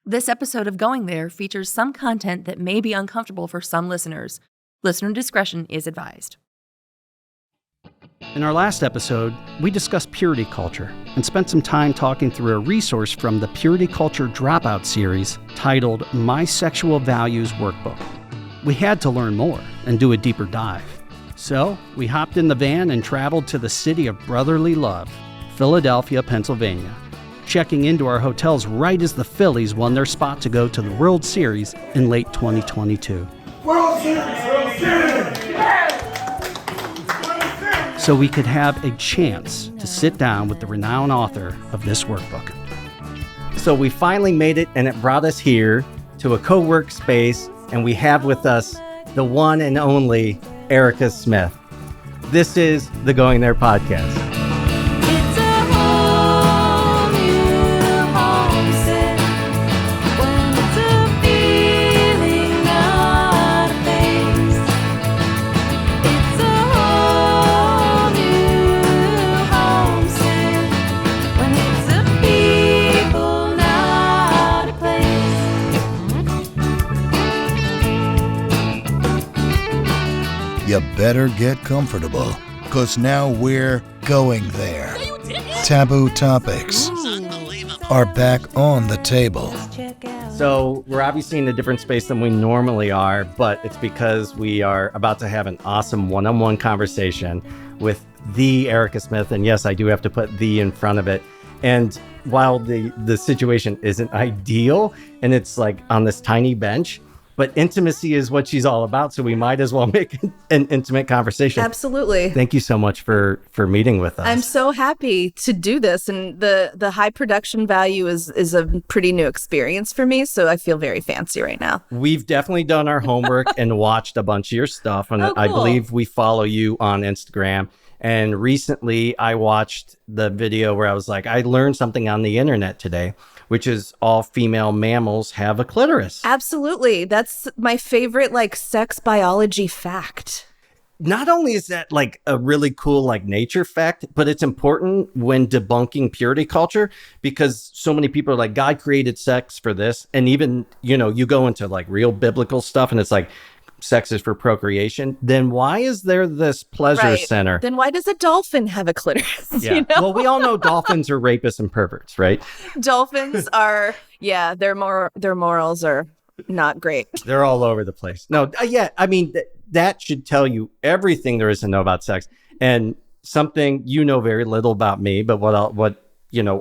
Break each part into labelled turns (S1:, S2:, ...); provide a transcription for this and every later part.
S1: This episode of Going There features some content that may be uncomfortable for some listeners. Listener discretion is advised.
S2: In our last episode, we discussed purity culture and spent some time talking through a resource from the Purity Culture Dropout series titled My Sexual Values Workbook. We had to learn more and do a deeper dive. So we hopped in the van and traveled to the city of brotherly love, Philadelphia, Pennsylvania, checking into our hotels right as the Phillies won their spot to go to the World Series in late 2022.
S3: World Series! World Series!
S2: So we could have a chance to sit down with the renowned author of this workbook.
S4: So we finally made it, and it brought us here to a co-work space, and we have with us the one and only Erica Smith. This is the Going There podcast.
S3: You better get comfortable, because now we're going there. Taboo topics are back on the table.
S4: So we're obviously in a different space than we normally are, but it's because we are about to have an awesome one-on-one conversation with the Erica Smith. And yes, I do have to put the in front of it. And while the situation isn't ideal, and it's like on this tiny bench, but intimacy is what she's all about, so we might as well make an intimate conversation.
S5: Absolutely.
S4: Thank you so much for meeting with us.
S5: I'm so happy to do this, and the high production value is a pretty new experience for me, so I feel very fancy right now.
S4: We've definitely done our homework and watched a bunch of your stuff, and
S5: cool.
S4: I believe we follow you on Instagram. And recently I watched the video where I was like, I learned something on the internet today, which is all female mammals have a clitoris.
S5: Absolutely. That's my favorite, sex biology fact.
S4: Not only is that a really cool nature fact, but it's important when debunking purity culture, because so many people are like, God created sex for this. And even, you go into real biblical stuff and it's like, sex is for procreation. Then why is there this pleasure center?
S5: Then why does a dolphin have a clitoris?
S4: Yeah. Well, we all know dolphins are rapists and perverts, right?
S5: Dolphins are, their morals are not great.
S4: They're all over the place. No, that should tell you everything there is to know about sex. And something very little about me, but what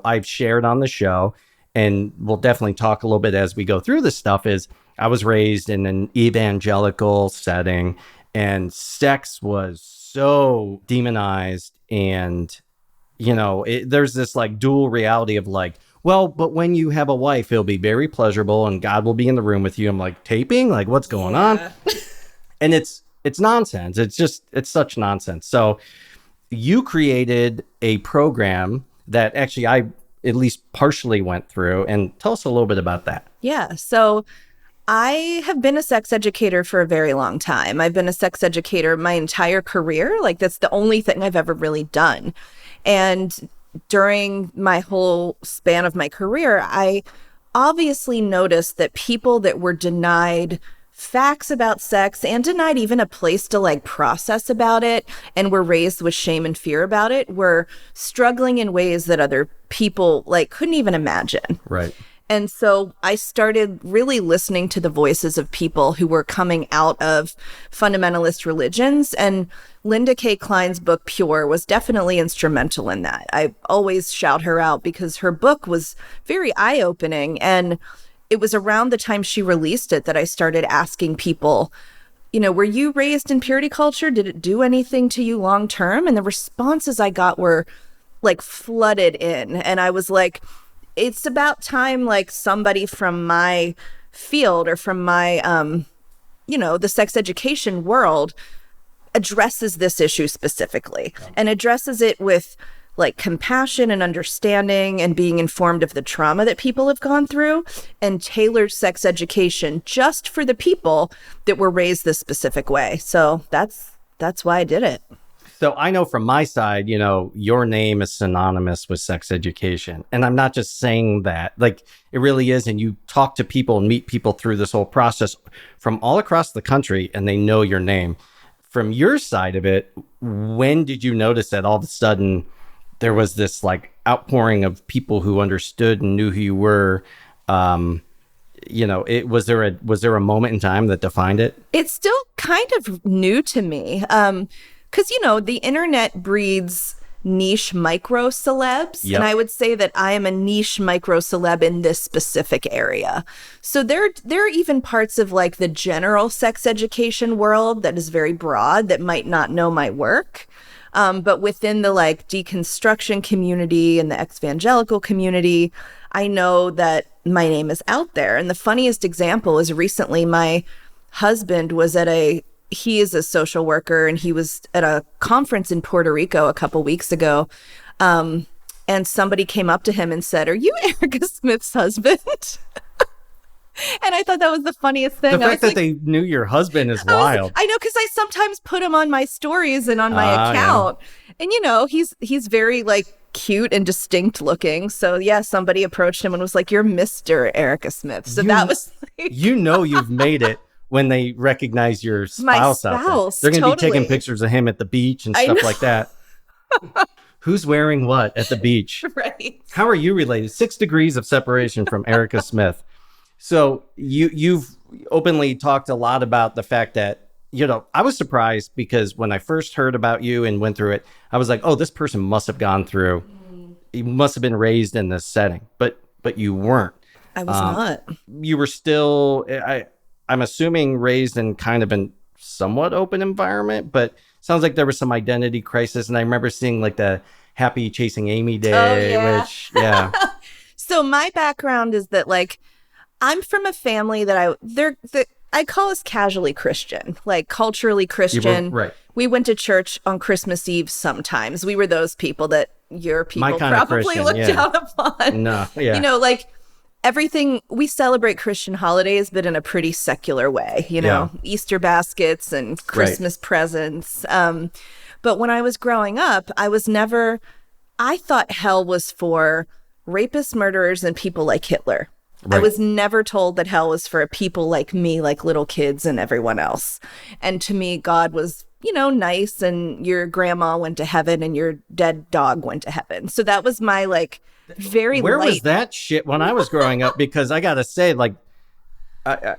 S4: I've shared on the show, and we'll definitely talk a little bit as we go through this stuff, is I was raised in an evangelical setting, and sex was so demonized. And, there's this dual reality of but when you have a wife, it'll be very pleasurable and God will be in the room with you. I'm like, taping? What's going on? And it's nonsense. It's such nonsense. So you created a program that actually I at least partially went through, and tell us a little bit about that.
S5: Yeah. So I have been a sex educator for a very long time. I've been a sex educator my entire career. That's the only thing I've ever really done. And during my whole span of my career, I obviously noticed that people that were denied facts about sex and denied even a place to process about it and were raised with shame and fear about it were struggling in ways that other people couldn't even imagine.
S4: Right.
S5: And so I started really listening to the voices of people who were coming out of fundamentalist religions. And Linda K. Klein's book, Pure, was definitely instrumental in that. I always shout her out because her book was very eye-opening. And it was around the time she released it that I started asking people, were you raised in purity culture? Did it do anything to you long term? And the responses I got were flooded in. And I was like, it's about time somebody from my field or from my, the sex education world addresses this issue specifically and addresses it with compassion and understanding and being informed of the trauma that people have gone through, and tailored sex education just for the people that were raised this specific way. So that's why I did it.
S4: So I know from my side, your name is synonymous with sex education. And I'm not just saying that, like it really is. And you talk to people and meet people through this whole process from all across the country, and they know your name. From your side of it, when did you notice that all of a sudden there was this like outpouring of people who understood and knew who you were? Was there a moment in time that defined it?
S5: It's still kind of new to me. Because, the internet breeds niche micro celebs.
S4: Yep.
S5: And I would say that I am a niche micro celeb in this specific area. So there are even parts of like the general sex education world that is very broad that might not know my work. But within the like deconstruction community and the evangelical community, I know that my name is out there. And the funniest example is recently my husband was he is a social worker, and he was at a conference in Puerto Rico a couple weeks ago. And somebody came up to him and said, "Are you Erica Smith's husband?" And I thought that was the funniest thing.
S4: The fact that they knew your husband is wild.
S5: I know, because I sometimes put him on my stories and on my account. Yeah. And, he's very like cute and distinct looking. So yeah, somebody approached him and was like, "You're Mr. Erica Smith." So that was like...
S4: you've made it when they recognize your spouse out there. They're going to be taking pictures of him at the beach and stuff like that. Who's wearing what at the beach?
S5: Right.
S4: How are you related? 6 degrees of separation from Erica Smith. So you've openly talked a lot about the fact that, I was surprised because when I first heard about you and went through it, I was like, oh, this person must have gone through, you must have been raised in this setting, but you weren't.
S5: I was not.
S4: You were still, I'm assuming raised in kind of a somewhat open environment, but sounds like there was some identity crisis. And I remember seeing like the Happy Chasing Amy Day, which, yeah.
S5: So my background is that like, I'm from a family that I call us casually Christian, like culturally Christian.
S4: Right.
S5: We went to church on Christmas Eve sometimes. We were those people that your people probably look down upon.
S4: No, yeah.
S5: Like everything, we celebrate Christian holidays, but in a pretty secular way, Easter baskets and Christmas presents. But when I was growing up, I thought hell was for rapists, murderers, and people like Hitler. Right. I was never told that hell was for people like me, like little kids and everyone else. And to me, God was, nice, and your grandma went to heaven and your dead dog went to heaven. So that was my like very
S4: Where
S5: light.
S4: was that shit when I was growing up? Because I gotta say, like,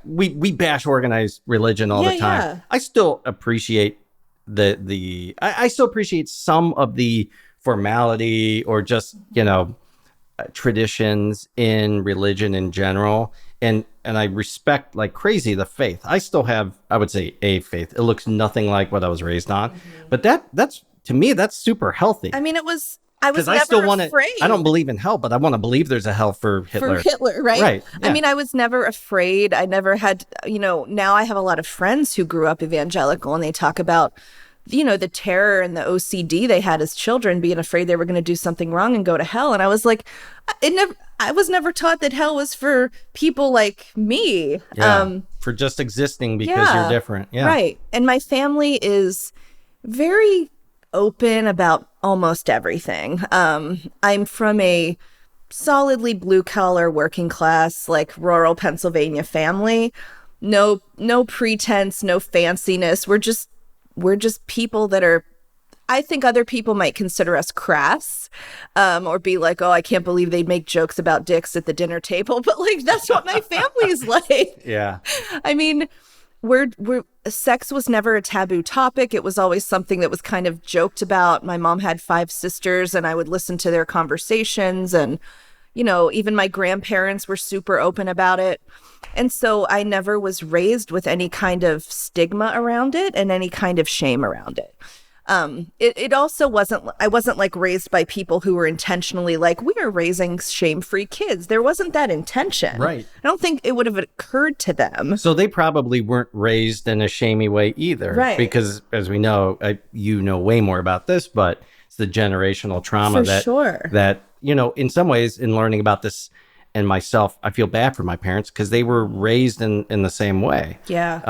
S4: we bash organized religion all the time.
S5: Yeah.
S4: I still appreciate I still appreciate some of the formality or just traditions in religion in general, and I respect like crazy the faith. I still have, I would say, a faith. It looks nothing like what I was raised on, but that's to me that's super healthy.
S5: I mean, I was never afraid.
S4: I don't believe in hell, but I want to believe there's a hell for Hitler.
S5: Right?
S4: Right. Yeah.
S5: I mean, I was never afraid. I never had, now I have a lot of friends who grew up evangelical, and they talk about, the terror and the OCD they had as children, being afraid they were going to do something wrong and go to hell. And I was like, I was never taught that hell was for people like me.
S4: Yeah, for just existing because you're different. Yeah.
S5: Right. And my family is very open about almost everything. I'm from a solidly blue collar working class, like rural Pennsylvania family. No pretense, no fanciness. We're just people that are, I think other people might consider us crass, or be like, oh, I can't believe they'd make jokes about dicks at the dinner table. But like, that's what my family's like.
S4: Yeah.
S5: I mean, sex was never a taboo topic. It was always something that was kind of joked about. My mom had 5 sisters, and I would listen to their conversations, and even my grandparents were super open about it. And so I never was raised with any kind of stigma around it and any kind of shame around it. It also I wasn't like raised by people who were intentionally like, we are raising shame-free kids. There wasn't that intention.
S4: Right.
S5: I don't think it would have occurred to them.
S4: So they probably weren't raised in a shamey way either.
S5: Right.
S4: Because as we know, you know way more about this, but it's the generational trauma that in some ways in learning about this and myself, I feel bad for my parents because they were raised in the same way.
S5: Yeah.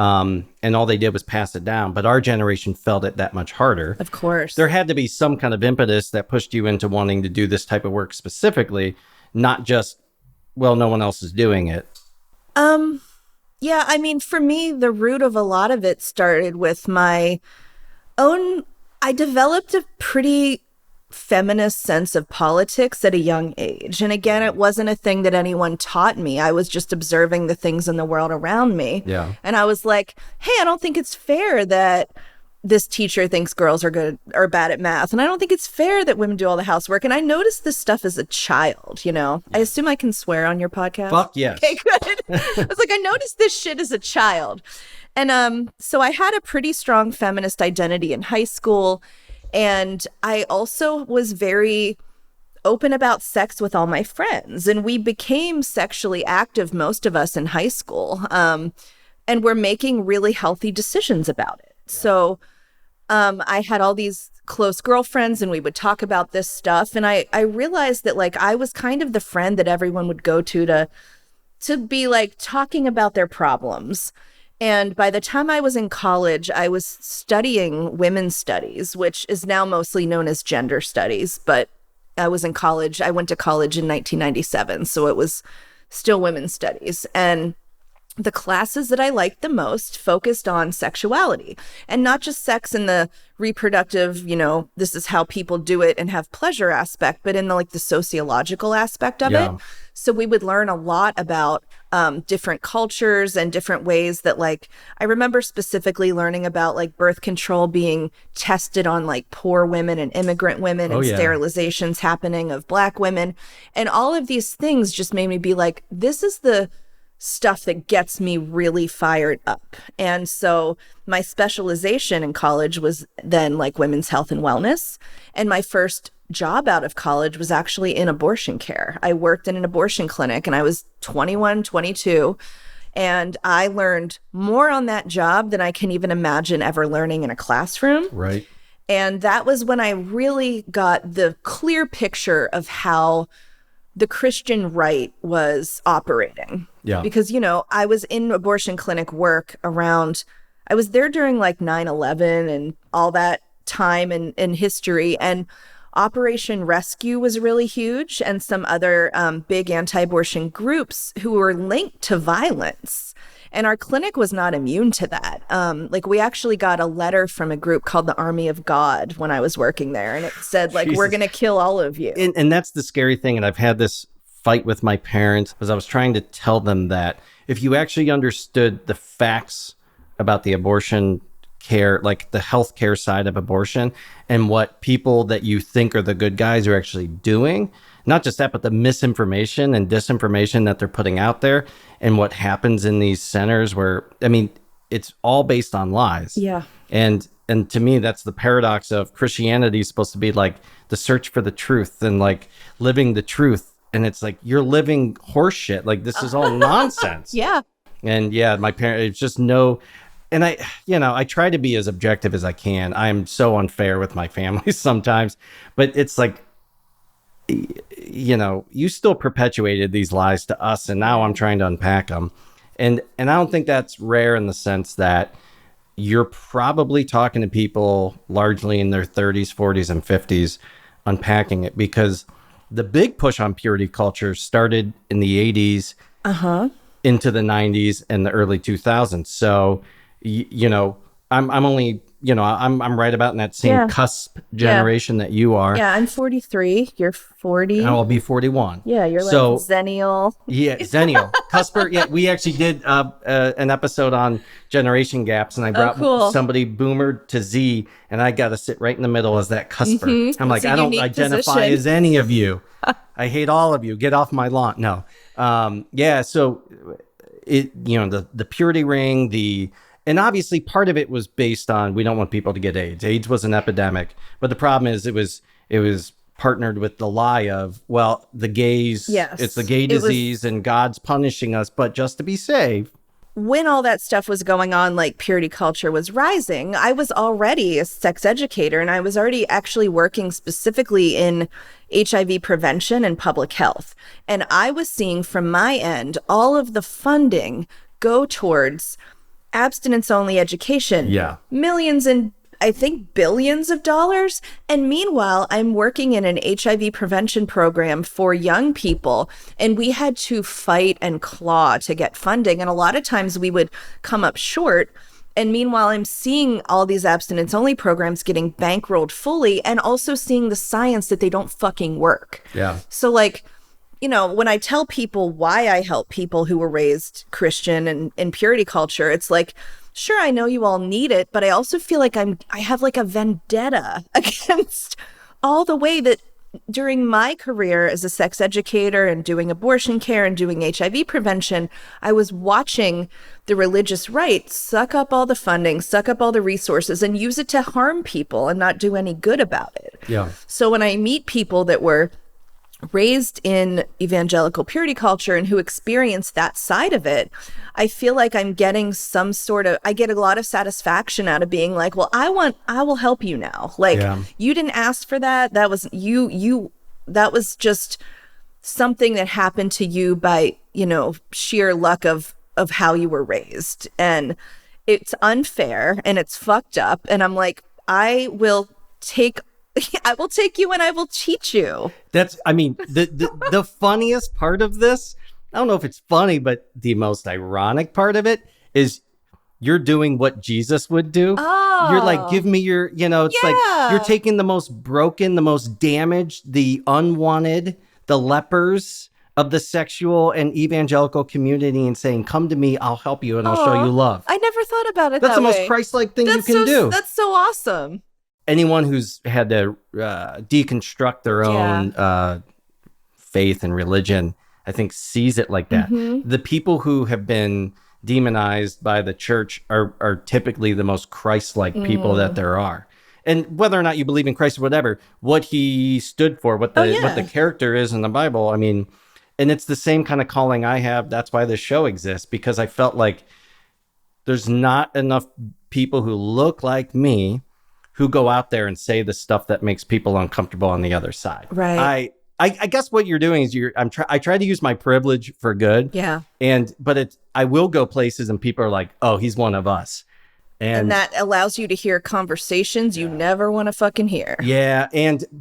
S4: And all they did was pass it down. But our generation felt it that much harder.
S5: Of course.
S4: There had to be some kind of impetus that pushed you into wanting to do this type of work specifically, not just, well, no one else is doing it.
S5: Yeah, I mean, for me, the root of a lot of it started with my own, I developed a pretty feminist sense of politics at a young age. And again, it wasn't a thing that anyone taught me. I was just observing the things in the world around me.
S4: Yeah.
S5: And I was like, hey, I don't think it's fair that this teacher thinks girls are good or bad at math. And I don't think it's fair that women do all the housework. And I noticed this stuff as a child, you know. I assume I can swear on your podcast.
S4: Fuck yes.
S5: Okay, good. I was like, I noticed this shit as a child. And so I had a pretty strong feminist identity in high school. And I also was very open about sex with all my friends. And we became sexually active, most of us in high school. And we're making really healthy decisions about it. Yeah. So I had all these close girlfriends and we would talk about this stuff. And I realized that like I was kind of the friend that everyone would go to be like talking about their problems. And by the time I was in college, I was studying women's studies, which is now mostly known as gender studies. But I was in college. I went to college in 1997, so it was still women's studies. And the classes that I liked the most focused on sexuality, and not just sex in the reproductive, you know, this is how people do it and have pleasure aspect, but in the like the sociological aspect of it. So we would learn a lot about different cultures and different ways that like, I remember specifically learning about like birth control being tested on like poor women and immigrant women and sterilizations happening of Black women. And all of these things just made me be like, this is the stuff that gets me really fired up. And so my specialization in college was then like women's health and wellness. And my first job out of college was actually in abortion care. I worked in an abortion clinic and I was 21, 22. And I learned more on that job than I can even imagine ever learning in a classroom.
S4: Right.
S5: And that was when I really got the clear picture of how the Christian right was operating.
S4: Yeah.
S5: Because, you know, I was in abortion clinic work around, I was there during like 9/11 and all that time in history. And Operation Rescue was really huge, and some other big anti-abortion groups who were linked to violence. And our clinic was not immune to that. Like we actually got a letter from a group called the Army of God when I was working there. And it said like, we're going to kill all of you.
S4: And that's the scary thing. And I've had this fight with my parents because I was trying to tell them that if you actually understood the facts about the abortion care, like the healthcare side of abortion and what people that you think are the good guys are actually doing, not just that, but the misinformation and disinformation that they're putting out there and what happens in these centers where, I mean, it's all based on lies.
S5: Yeah.
S4: And to me, that's the paradox of Christianity is supposed to be like the search for the truth and like living the truth. And it's like, you're living horseshit. Like this is all nonsense.
S5: Yeah.
S4: And yeah, my parents, it's just no. And I try to be as objective as I can. I'm so unfair with my family sometimes, but it's like, you know, you still perpetuated these lies to us, and now I'm trying to unpack them. And I don't think that's rare in the sense that you're probably talking to people largely in their 30s, 40s, and 50s unpacking it, because the big push on purity culture started in the 80s into the 90s and the early 2000s. So, you know, I'm only, you know, I'm right about in that same cusp generation that you are.
S5: Yeah, I'm 43. You're 40.
S4: And I'll be 41.
S5: Yeah, you're like
S4: so,
S5: Zennial.
S4: Yeah, Zennial. Cusper. Yeah, we actually did an episode on generation gaps, and I brought somebody boomer to Z, and I got to sit right in the middle as that cusper. I'm like, I don't identify as any of you. I hate all of you. Get off my lawn. No. Yeah, so it, you know, the purity ring, and obviously part of it was based on, we don't want people to get AIDS. AIDS was an epidemic, but the problem is it was partnered with the lie of, well, the gays, it's the gay disease and God's punishing us, but just to be safe,
S5: when all that stuff was going on, like purity culture was rising, I was already a sex educator, and I was already actually working specifically in HIV prevention and public health. And I was seeing from my end all of the funding go towards abstinence only education.
S4: Yeah.
S5: Millions and I think billions of dollars. And meanwhile, I'm working in an HIV prevention program for young people, and we had to fight and claw to get funding. And a lot of times we would come up short. And meanwhile, I'm seeing all these abstinence only programs getting bankrolled fully, and also seeing the science that they don't fucking work.
S4: Yeah.
S5: So like, you know, when I tell people why I help people who were raised Christian and in purity culture, it's like, sure, I know you all need it, but I also feel like I have like a vendetta against all the way that during my career as a sex educator and doing abortion care and doing HIV prevention, I was watching the religious right suck up all the funding, suck up all the resources, and use it to harm people and not do any good about it.
S4: Yeah.
S5: So when I meet people that were raised in evangelical purity culture and who experience that side of it, I feel like I'm getting I get a lot of satisfaction out of being like, well, I will help you now. Like, you didn't ask for that. That was that was just something that happened to you by, you know, sheer luck of how you were raised. And it's unfair and it's fucked up. And I'm like, I will take you and I will teach you.
S4: I mean, the funniest part of this, I don't know if it's funny, but the most ironic part of it is you're doing what Jesus would do.
S5: Oh.
S4: You're like, give me your, you know, it's like you're taking the most broken, the most damaged, the unwanted, the lepers of the sexual and evangelical community and saying, come to me, I'll help you and I'll show you love.
S5: I never thought about it
S4: That's
S5: that way.
S4: the most Christ-like thing you can do.
S5: That's so awesome.
S4: Anyone who's had to deconstruct their own faith and religion, I think, sees it like that.
S5: Mm-hmm.
S4: The people who have been demonized by the church are typically the most Christ-like people that there are. And whether or not you believe in Christ or whatever, what he stood for, what the character is in the Bible, I mean, and it's the same kind of calling I have. That's why this show exists, because I felt like there's not enough people who look like me who go out there and say the stuff that makes people uncomfortable on the other side.
S5: Right.
S4: I guess what you're doing is I try to use my privilege for good.
S5: Yeah.
S4: But I will go places and people are like, oh, he's one of us. And
S5: that allows you to hear conversations you never want to fucking hear.
S4: Yeah.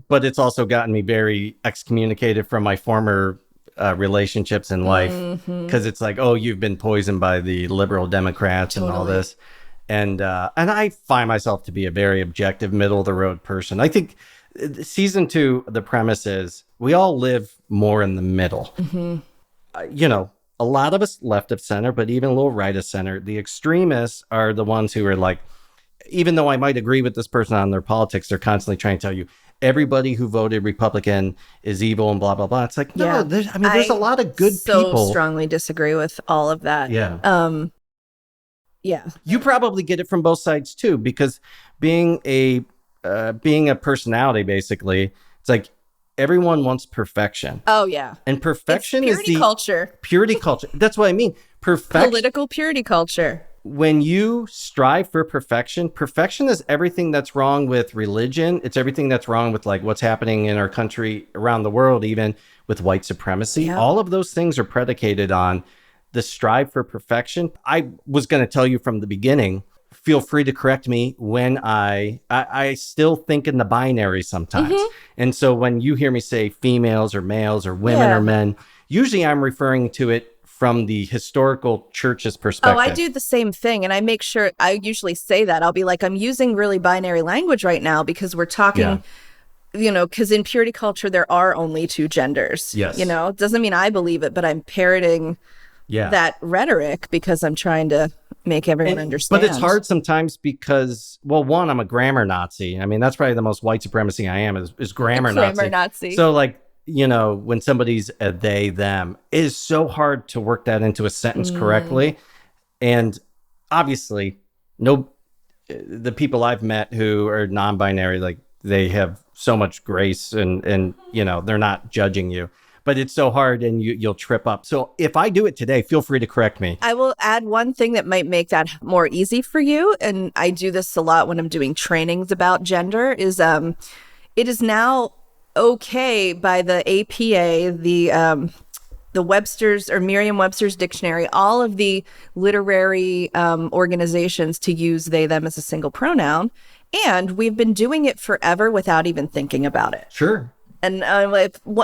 S4: But it's also gotten me very excommunicated from my former relationships in life, because it's like, oh, you've been poisoned by the liberal Democrats and all this. And I find myself to be a very objective, middle of the road person. I think season 2, the premise is we all live more in the middle. You know, a lot of us left of center, but even a little right of center. The extremists are the ones who are like, even though I might agree with this person on their politics, they're constantly trying to tell you everybody who voted Republican is evil and blah, blah, blah. It's like, no, there's a lot of good people.
S5: So strongly disagree with all of that.
S4: Yeah.
S5: Yeah.
S4: You probably get it from both sides too, because being a personality, basically, it's like everyone wants perfection.
S5: Oh yeah.
S4: And perfection
S5: it's
S4: is
S5: purity culture.
S4: Purity culture. That's what I mean. Perfection.
S5: Political purity culture.
S4: When you strive for perfection is everything that's wrong with religion. It's everything that's wrong with like what's happening in our country, around the world, even with white supremacy.
S5: Yeah.
S4: All of those things are predicated on the strive for perfection. I was going to tell you from the beginning, feel free to correct me when I still think in the binary sometimes. And so when you hear me say females or males or women or men, usually I'm referring to it from the historical church's perspective.
S5: Oh, I do the same thing. And I make sure, I usually say that. I'll be like, I'm using really binary language right now because we're talking, you know, because in purity culture, there are only 2 genders.
S4: Yes.
S5: You know, it doesn't mean I believe it, but I'm parroting that rhetoric because I'm trying to make everyone understand.
S4: But it's hard sometimes because, well, one, I'm a grammar Nazi. I mean, that's probably the most white supremacy I am is grammar Nazi. So like, you know, when somebody's a they, them, it is so hard to work that into a sentence correctly. And obviously, the people I've met who are non-binary, like they have so much grace and you know, they're not judging you. but it's so hard and you'll trip up. So if I do it today, feel free to correct me.
S5: I will add one thing that might make that more easy for you. And I do this a lot when I'm doing trainings about gender is it is now okay by the APA, the Webster's or Merriam-Webster's dictionary, all of the literary organizations to use they, them as a single pronoun. And we've been doing it forever without even thinking about it.
S4: Sure.
S5: And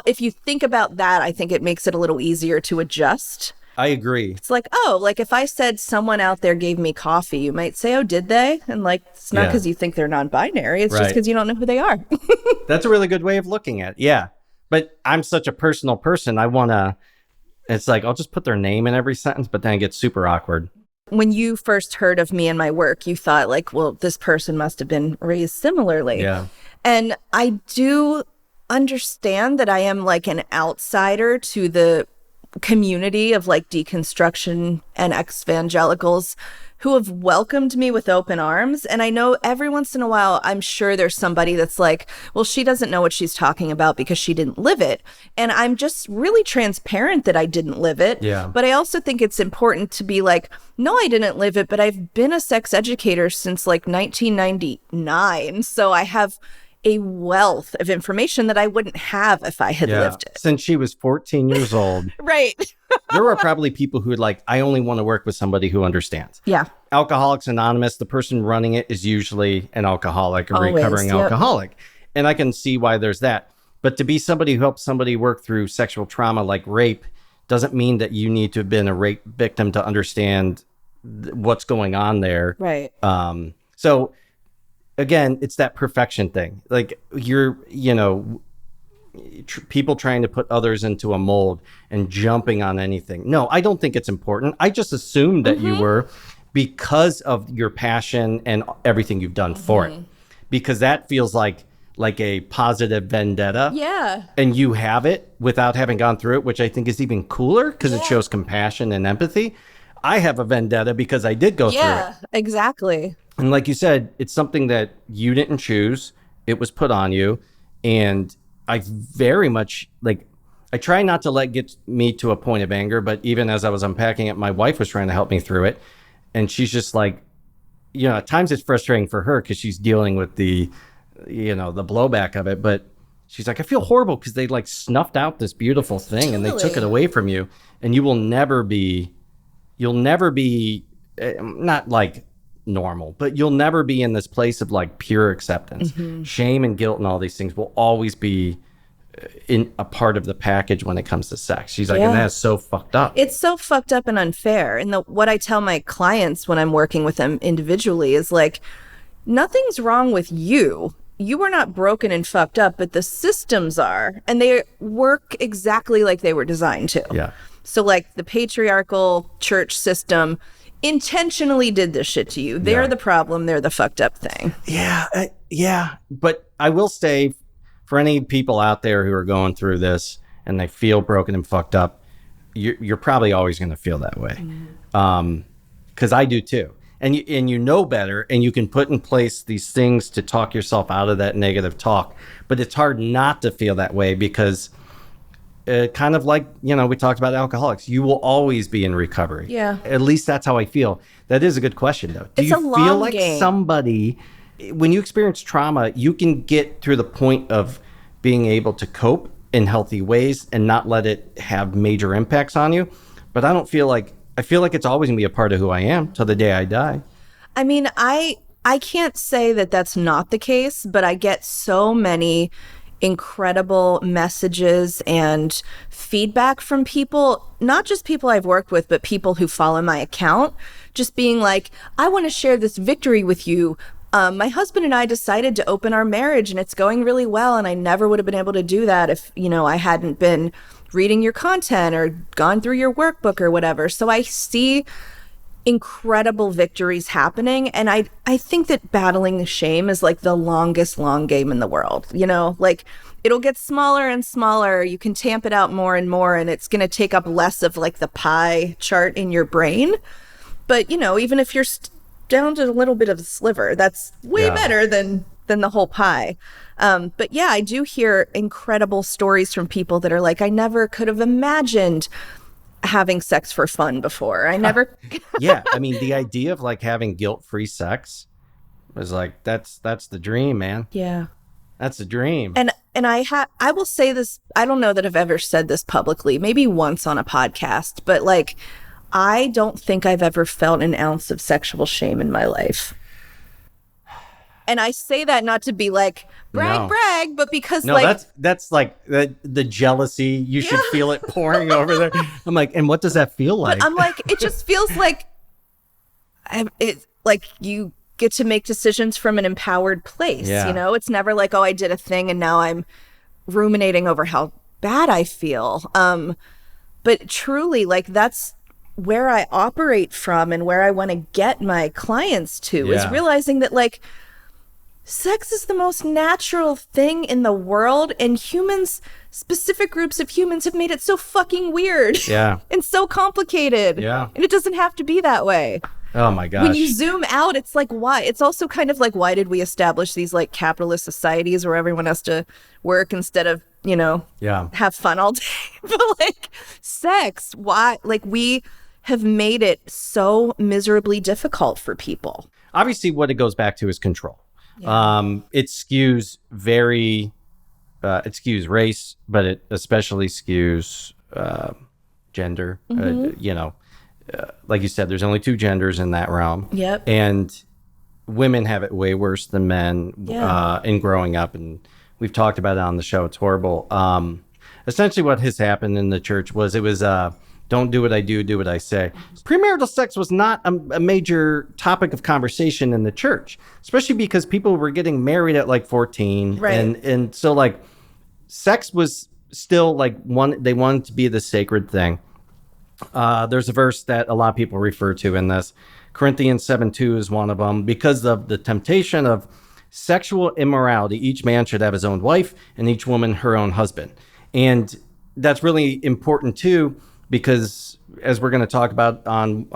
S5: if you think about that, I think it makes it a little easier to adjust.
S4: I agree.
S5: It's like, oh, like if I said someone out there gave me coffee, you might say, oh, did they? And like, it's not because you think they're non-binary. It's just because you don't know who they are.
S4: That's a really good way of looking at it. Yeah. But I'm such a personal person. It's like, I'll just put their name in every sentence, but then it gets super awkward.
S5: When you first heard of me and my work, you thought like, well, this person must have been raised similarly.
S4: Yeah. And
S5: I do understand that I am like an outsider to the community of like deconstruction and ex-evangelicals who have welcomed me with open arms. And I know every once in a while, I'm sure there's somebody that's like, well, she doesn't know what she's talking about because she didn't live it. And I'm just really transparent that I didn't live it.
S4: Yeah.
S5: But I also think it's important to be like, no, I didn't live it, but I've been a sex educator since like 1999. So I have a wealth of information that I wouldn't have if I had lived it.
S4: Since she was 14 years old.
S5: Right.
S4: There were probably people who would like, I only want to work with somebody who understands.
S5: Yeah.
S4: Alcoholics Anonymous, the person running it is usually an alcoholic, a
S5: Always,
S4: recovering alcoholic. And I can see why there's that. But to be somebody who helps somebody work through sexual trauma like rape doesn't mean that you need to have been a rape victim to understand what's going on there.
S5: Right.
S4: So again, it's that perfection thing. Like people trying to put others into a mold and jumping on anything. No, I don't think it's important. I just assumed that you were because of your passion and everything you've done for it. Because that feels like a positive vendetta.
S5: Yeah.
S4: And you have it without having gone through it, which I think is even cooler because it shows compassion and empathy. I have a vendetta because I did go through it.
S5: Yeah, exactly.
S4: And like you said, it's something that you didn't choose. It was put on you. And I very much I try not to let get me to a point of anger, but even as I was unpacking it, my wife was trying to help me through it. And she's just like, at times it's frustrating for her because she's dealing with the blowback of it. But she's like, I feel horrible because they like snuffed out this beautiful thing and they took it away from you. And you'll never be not like normal, but you'll never be in this place of like pure acceptance. Shame and guilt and all these things will always be in a part of the package when it comes to sex. She's like, and that's so fucked up.
S5: It's so fucked up and unfair. And what I tell my clients when I'm working with them individually is like, nothing's wrong with you. You were not broken and fucked up, but the systems are, and they work exactly like they were designed to.
S4: Yeah.
S5: So like the patriarchal church system intentionally did this shit to you. They're the problem. They're the fucked up thing.
S4: Yeah. But I will say, for any people out there who are going through this and they feel broken and fucked up, you're probably always going to feel that way. Because I do too. And you know better, and you can put in place these things to talk yourself out of that negative talk. But it's hard not to feel that way because kind of like, we talked about alcoholics. You will always be in recovery.
S5: Yeah.
S4: At least that's how I feel. That is a good question, though. Do
S5: It's
S4: you
S5: a long
S4: feel like
S5: game.
S4: somebody, when you experience trauma, you can get through the point of being able to cope in healthy ways and not let it have major impacts on you? But I feel like it's always going to be a part of who I am till the day I die.
S5: I mean, I can't say that that's not the case, but I get so many incredible messages and feedback from people, not just people I've worked with, but people who follow my account, just being like, I want to share this victory with you. My husband and I decided to open our marriage and it's going really well. And I never would have been able to do that if, I hadn't been reading your content or gone through your workbook or whatever. So I see incredible victories happening. And I think that battling shame is like the longest long game in the world. Like it'll get smaller and smaller. You can tamp it out more and more, and it's going to take up less of like the pie chart in your brain. But, even if you're down to a little bit of a sliver, that's way better than than the whole pie. But yeah, I do hear incredible stories from people that are like, I never could have imagined having sex for fun before. I never.
S4: Yeah. I mean, the idea of like having guilt-free sex was like, that's the dream, man.
S5: Yeah.
S4: That's the dream.
S5: And I will say this, I don't know that I've ever said this publicly, maybe once on a podcast, but like, I don't think I've ever felt an ounce of sexual shame in my life. And I say that not to be like brag, but because
S4: no,
S5: like
S4: that's like the jealousy. You should feel it pouring over there. I'm like, and what does that feel like?
S5: But I'm like, it just feels like it's like you get to make decisions from an empowered place.
S4: Yeah.
S5: You know, it's never like, oh, I did a thing and now I'm ruminating over how bad I feel. But truly, like, that's where I operate from and where I want to get my clients to is realizing that like sex is the most natural thing in the world, and humans, specific groups of humans, have made it so fucking weird.
S4: Yeah.
S5: And so complicated.
S4: Yeah.
S5: And it doesn't have to be that way.
S4: Oh my gosh.
S5: When you zoom out, it's like, why? It's also kind of like, why did we establish these like capitalist societies where everyone has to work instead of, you know, have fun all day? But like sex, why? Like, we have made it so miserably difficult for people.
S4: Obviously, what it goes back to is control. It skews race, but it especially skews gender. You know, like you said, there's only two genders in that realm.
S5: Yep.
S4: And women have it way worse than men in growing up. And we've talked about it on the show. It's horrible. Essentially what has happened in the church was don't do what I do what I say. Premarital sex was not a major topic of conversation in the church, especially because people were getting married at like 14.
S5: Right.
S4: And so like sex was still like they wanted to be the sacred thing. There's a verse that a lot of people refer to in this. Corinthians 7:2 is one of them. Because of the temptation of sexual immorality, each man should have his own wife and each woman her own husband. And that's really important too, because as we're going to talk about on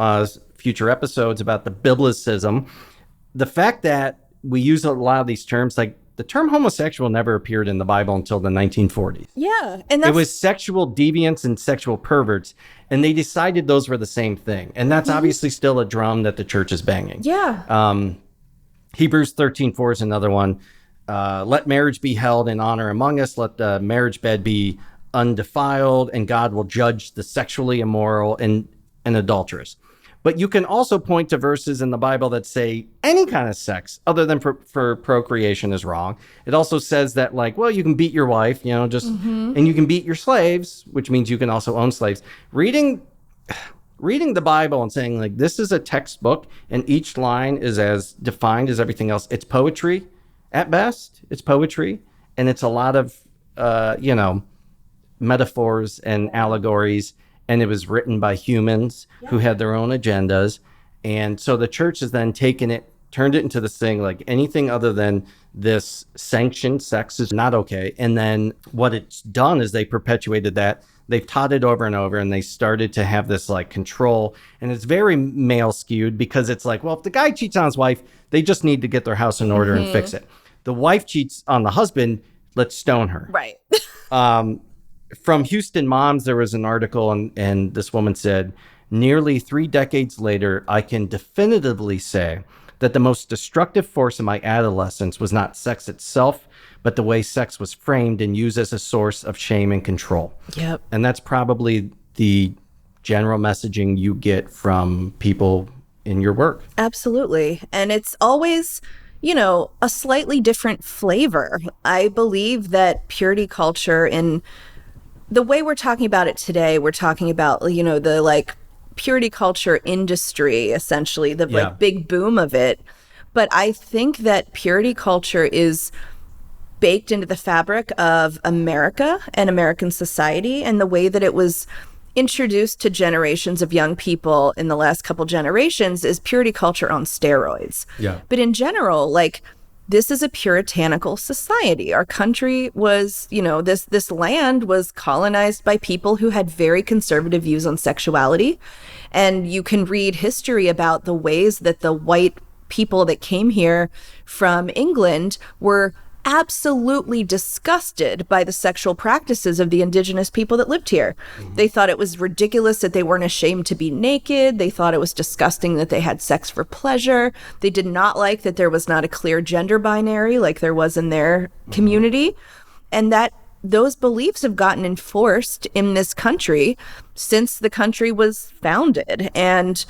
S4: future episodes about the biblicism, the fact that we use a lot of these terms, like the term homosexual never appeared in the Bible until the 1940s.
S5: Yeah. And
S4: it was sexual deviants and sexual perverts, and they decided those were the same thing. And that's obviously still a drum that the church is banging.
S5: Yeah.
S4: Hebrews 13:4 is another one. Let marriage be held in honor among us. Let the marriage bed be undefiled, and God will judge the sexually immoral and adulterous. But you can also point to verses in the Bible that say any kind of sex other than for procreation is wrong. It also says that, like, well, you can beat your wife, you know, just and you can beat your slaves, which means you can also own slaves. Reading the Bible and saying, like, this is a textbook and each line is as defined as everything else. It's poetry at best. It's poetry. And it's a lot of, metaphors and allegories. And it was written by humans who had their own agendas. And so the church has then taken it, turned it into this thing, like anything other than this sanctioned sex is not okay. And then what it's done is they perpetuated that. They've taught it over and over, and they started to have this like control. And it's very male skewed because it's like, well, if the guy cheats on his wife, they just need to get their house in order and fix it. The wife cheats on the husband, let's stone her.
S5: Right.
S4: From Houston Moms, there was an article, and this woman said, nearly 3 decades later, I can definitively say that the most destructive force in my adolescence was not sex itself, but the way sex was framed and used as a source of shame and control.
S5: Yep.
S4: And that's probably the general messaging you get from people in your work.
S5: Absolutely. And it's always, a slightly different flavor. I believe that purity culture, in the way we're talking about it today, we're talking about, the like purity culture industry, essentially, the like big boom of it. But I think that purity culture is baked into the fabric of America and American society, and the way that it was introduced to generations of young people in the last couple generations is purity culture on steroids.
S4: Yeah.
S5: But in general, like, this is a puritanical society. Our country was, this land was colonized by people who had very conservative views on sexuality. And you can read history about the ways that the white people that came here from England were absolutely disgusted by the sexual practices of the indigenous people that lived here. They thought it was ridiculous that they weren't ashamed to be naked. They thought it was disgusting that they had sex for pleasure. They did not like that there was not a clear gender binary like there was in their community. And that those beliefs have gotten enforced in this country since the country was founded. And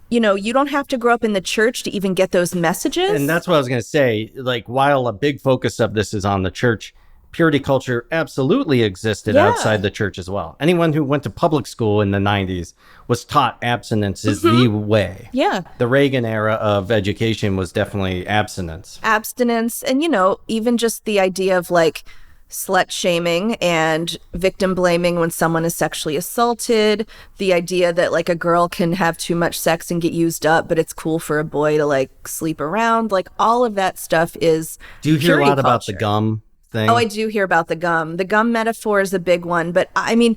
S5: you know, you don't have to grow up in the church to even get those messages.
S4: And that's what I was going to say. Like, while a big focus of this is on the church, purity culture absolutely existed outside the church as well. Anyone who went to public school in the 90s was taught abstinence is the way.
S5: Yeah.
S4: The Reagan era of education was definitely abstinence.
S5: Abstinence. And, you know, even just the idea of like slut shaming and victim blaming when someone is sexually assaulted, the idea that like a girl can have too much sex and get used up, but it's cool for a boy to like sleep around, like all of that stuff is
S4: Do you hear a
S5: purity
S4: lot about the
S5: culture.
S4: gum thing?
S5: Oh, I do hear about the gum. The gum metaphor is a big one, but I mean,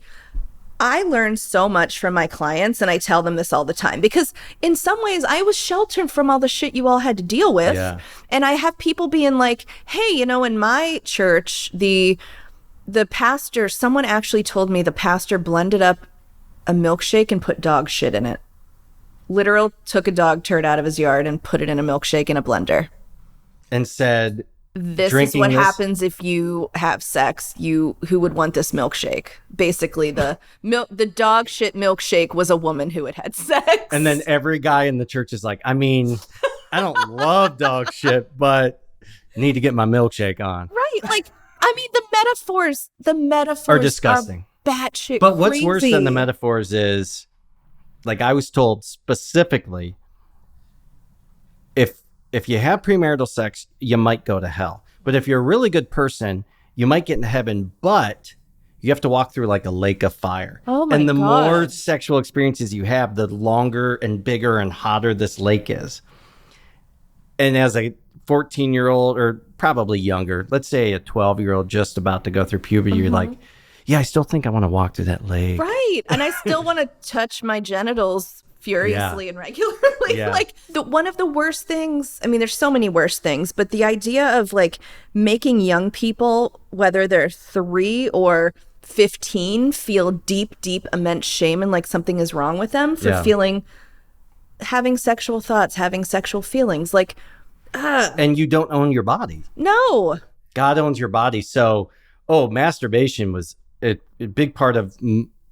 S5: I learned so much from my clients, and I tell them this all the time because in some ways I was sheltered from all the shit you all had to deal with.
S4: Yeah.
S5: And I have people being like, hey, you know, in my church, the pastor, someone actually told me the pastor blended up a milkshake and put dog shit in it. Literal took a dog turd out of his yard and put it in a milkshake in a blender.
S4: And said,
S5: This is
S4: drinking
S5: what
S4: this-
S5: happens if you have sex. Who would want this milkshake? Basically, the dog shit milkshake was a woman who had had sex.
S4: and then every guy in the church is like, I mean, I don't love dog shit, but need to get my milkshake on.
S5: right, like I mean, the metaphors
S4: Are disgusting.
S5: are batshit
S4: But what's worse
S5: crazy.
S4: than the metaphors is, like I was told specifically, if you have premarital sex, you might go to hell. But if you're a really good person, you might get into heaven, but you have to walk through like a lake of fire.
S5: Oh my
S4: And the
S5: God.
S4: more sexual experiences you have, the longer and bigger and hotter this lake is. And as a 14-year-old, or probably younger, let's say a 12-year-old just about to go through puberty, you're like, yeah, I still think I want to walk through that lake.
S5: Right. And I still want to touch my genitals furiously and regularly.
S4: Yeah.
S5: Like one of the worst things, I mean, there's so many worse things, but the idea of like making young people, whether they're 3 or 15, feel deep, immense shame and like something is wrong with them for having sexual thoughts, having sexual feelings. Like,
S4: And you don't own your body.
S5: no.
S4: God owns your body. So, masturbation was a big part of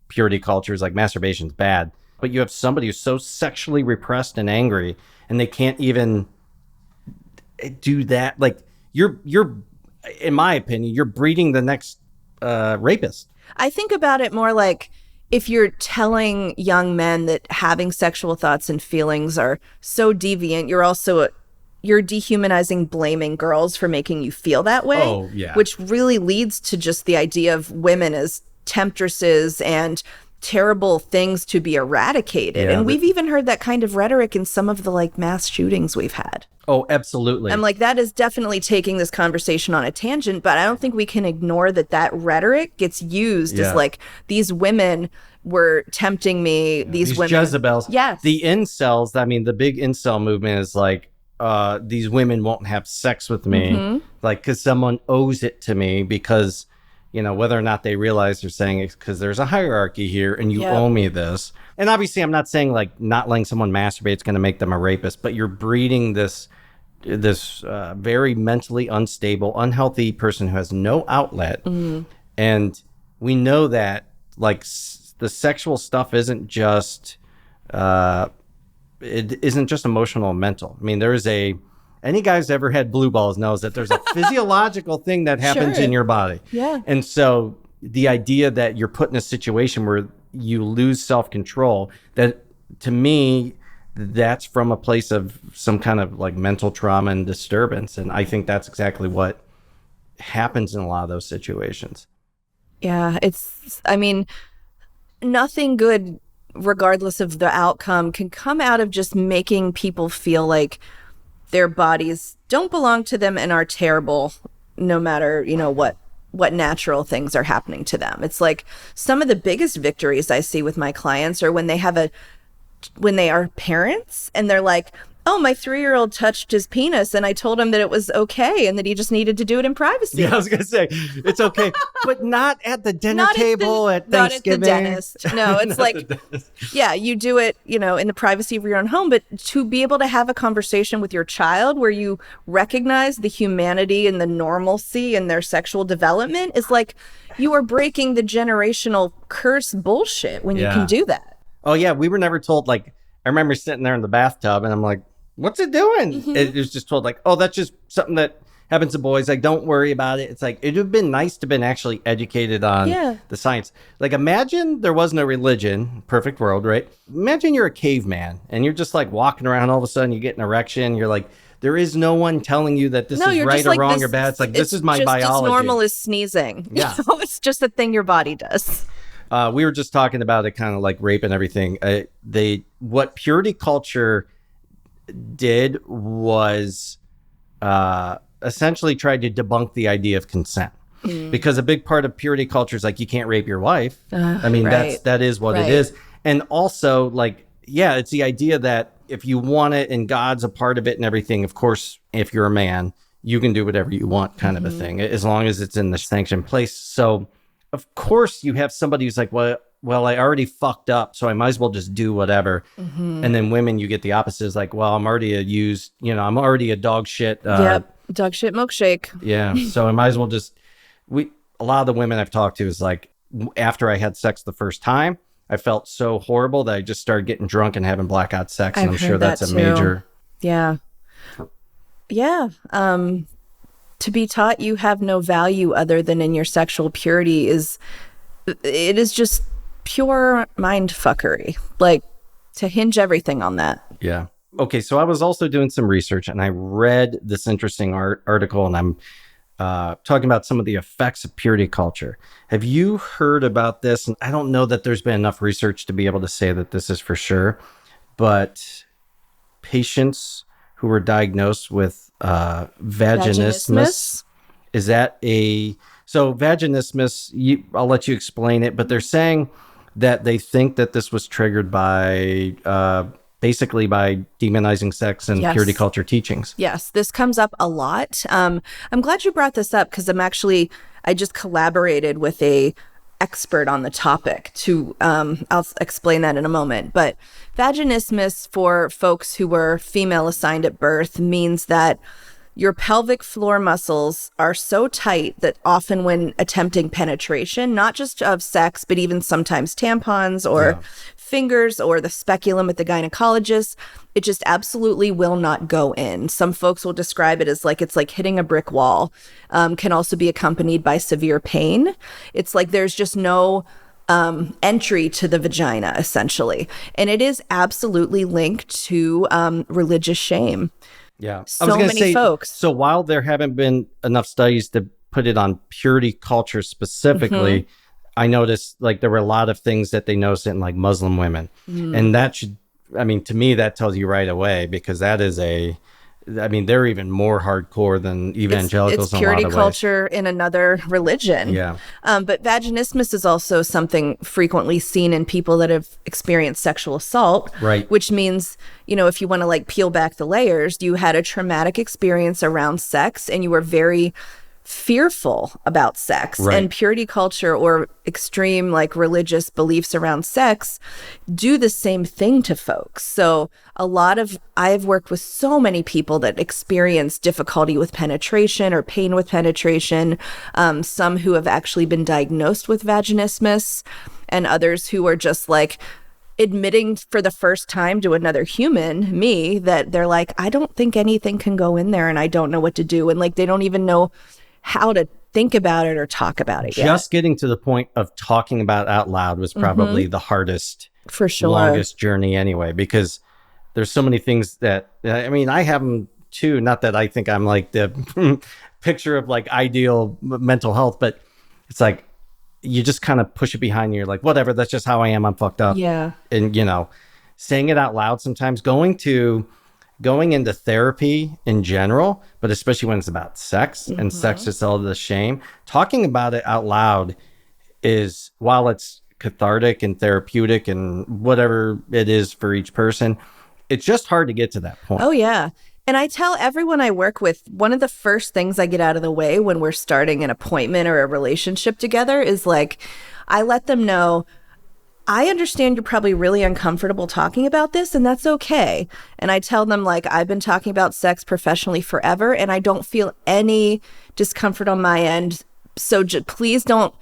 S4: purity culture is like masturbation's bad. But you have somebody who's so sexually repressed and angry, and they can't even do that. Like you're, in my opinion, you're breeding the next rapist.
S5: I think about it more like if you're telling young men that having sexual thoughts and feelings are so deviant, you're dehumanizing, blaming girls for making you feel that way.
S4: Oh, yeah.
S5: Which really leads to just the idea of women as temptresses and terrible things to be eradicated.
S4: Yeah,
S5: and we've even heard that kind of rhetoric in some of the like mass shootings we've had.
S4: Oh, absolutely.
S5: I'm like, that is definitely taking this conversation on a tangent, but I don't think we can ignore that rhetoric gets used as like, these women were tempting me. These women.
S4: Jezebels.
S5: Yes.
S4: The incels, I mean, the big incel movement is like, these women won't have sex with me, like, because someone owes it to me because, you know, whether or not they realize they're saying it because there's a hierarchy here and you owe me this. And obviously, I'm not saying like not letting someone masturbate is going to make them a rapist, but you're breeding this very mentally unstable, unhealthy person who has no outlet. And we know that like the sexual stuff isn't just emotional and mental. I mean, any guy who's ever had blue balls knows that there's a physiological thing that happens in your body.
S5: Yeah.
S4: And so the idea that you're put in a situation where you lose self-control, that to me, that's from a place of some kind of like mental trauma and disturbance. And I think that's exactly what happens in a lot of those situations.
S5: Yeah, I mean, nothing good, regardless of the outcome, can come out of just making people feel like their bodies don't belong to them and are terrible, no matter, you know, what natural things are happening to them. It's like some of the biggest victories I see with my clients are when they are parents and they're like, oh, my 3-year-old touched his penis and I told him that it was okay and that he just needed to do it in privacy.
S4: Yeah, I was going to say, it's okay, but not at the dinner table at Thanksgiving.
S5: Not at the dentist. No, it's like, yeah, you do it, in the privacy of your own home, but to be able to have a conversation with your child where you recognize the humanity and the normalcy in their sexual development is like, you are breaking the generational curse bullshit when you can do that.
S4: Oh, yeah, we were never told, like, I remember sitting there in the bathtub and I'm like, what's it doing?
S5: Mm-hmm.
S4: It was just told like, oh, that's just something that happens to boys. Like, don't worry about it. It's like, it'd have been nice to have been actually educated on the science. Like, imagine there was no religion, perfect world, right? Imagine you're a caveman and you're just like walking around. All of a sudden you get an erection. You're like, there is no one telling you that this is right or like wrong or bad. It's like, this is my biology. It's just as
S5: normal as sneezing.
S4: Yeah.
S5: It's just a thing your body does.
S4: We were just talking about it, kind of like rape and everything. What purity culture did was essentially tried to debunk the idea of consent, because a big part of purity culture is like, you can't rape your wife. I mean, that is what it is. And also, like, yeah, it's the idea that if you want it and God's a part of it and everything, of course, if you're a man, you can do whatever you want, kind of a thing, as long as it's in the sanctioned place. So of course you have somebody who's like, well, I already fucked up, so I might as well just do whatever. And then women, you get the opposite. Is like, well, I'm already I'm already a dog shit.
S5: Dog shit milkshake.
S4: Yeah. So I might as well just, a lot of the women I've talked to is like, after I had sex the first time, I felt so horrible that I just started getting drunk and having blackout sex. And I'm sure that's a major.
S5: Yeah. Yeah. To be taught you have no value other than in your sexual purity is just pure mind fuckery. Like, to hinge everything on that.
S4: Yeah. Okay. So I was also doing some research and I read this interesting article, and I'm talking about some of the effects of purity culture. Have you heard about this? And I don't know that there's been enough research to be able to say that this is for sure, but patients who were diagnosed with vaginismus. Is that so vaginismus, I'll let you explain it, but they're saying that they think that this was triggered by basically by demonizing sex and purity culture teachings.
S5: Yes, this comes up a lot. I'm glad you brought this up because I just collaborated with a expert on the topic to, I'll explain that in a moment. But vaginismus, for folks who were female assigned at birth, means that your pelvic floor muscles are so tight that often when attempting penetration, not just of sex, but even sometimes tampons or fingers or the speculum at the gynecologist, it just absolutely will not go in. Some folks will describe it as like, it's like hitting a brick wall. Can also be accompanied by severe pain. It's like there's just no entry to the vagina, essentially. And it is absolutely linked to religious shame.
S4: Yeah.
S5: So many folks.
S4: So while there haven't been enough studies to put it on purity culture specifically, I noticed like there were a lot of things that they noticed in like Muslim women. And that should, to me, that tells you right away, because that is they're even more hardcore than evangelicals.
S5: It's purity culture in another religion.
S4: Yeah.
S5: But vaginismus is also something frequently seen in people that have experienced sexual assault.
S4: Right.
S5: Which means, if you want to like peel back the layers, you had a traumatic experience around sex and you were very fearful about sex.
S4: Right.
S5: And purity culture or extreme like religious beliefs around sex do the same thing to folks. So I've worked with so many people that experience difficulty with penetration or pain with penetration, some who have actually been diagnosed with vaginismus, and others who are just like admitting for the first time to another human, me, that they're like, I don't think anything can go in there and I don't know what to do. And like, they don't even know how to think about it or talk about it yet.
S4: Just getting to the point of talking about it out loud was probably the hardest,
S5: for sure,
S4: longest journey anyway, because there's so many things that, I have them too. Not that I think I'm like the picture of like ideal mental health, but it's like, you just kind of push it behind you. You're like, whatever, that's just how I am. I'm fucked up.
S5: Yeah.
S4: And, saying it out loud sometimes, going into therapy in general, but especially when it's about sex and sex is all the shame, talking about it out loud is, while it's cathartic and therapeutic and whatever it is for each person, it's just hard to get to that point.
S5: Oh, yeah. And I tell everyone I work with, one of the first things I get out of the way when we're starting an appointment or a relationship together is like, I let them know, I understand you're probably really uncomfortable talking about this, and that's okay. And I tell them, like, I've been talking about sex professionally forever, and I don't feel any discomfort on my end. So please don't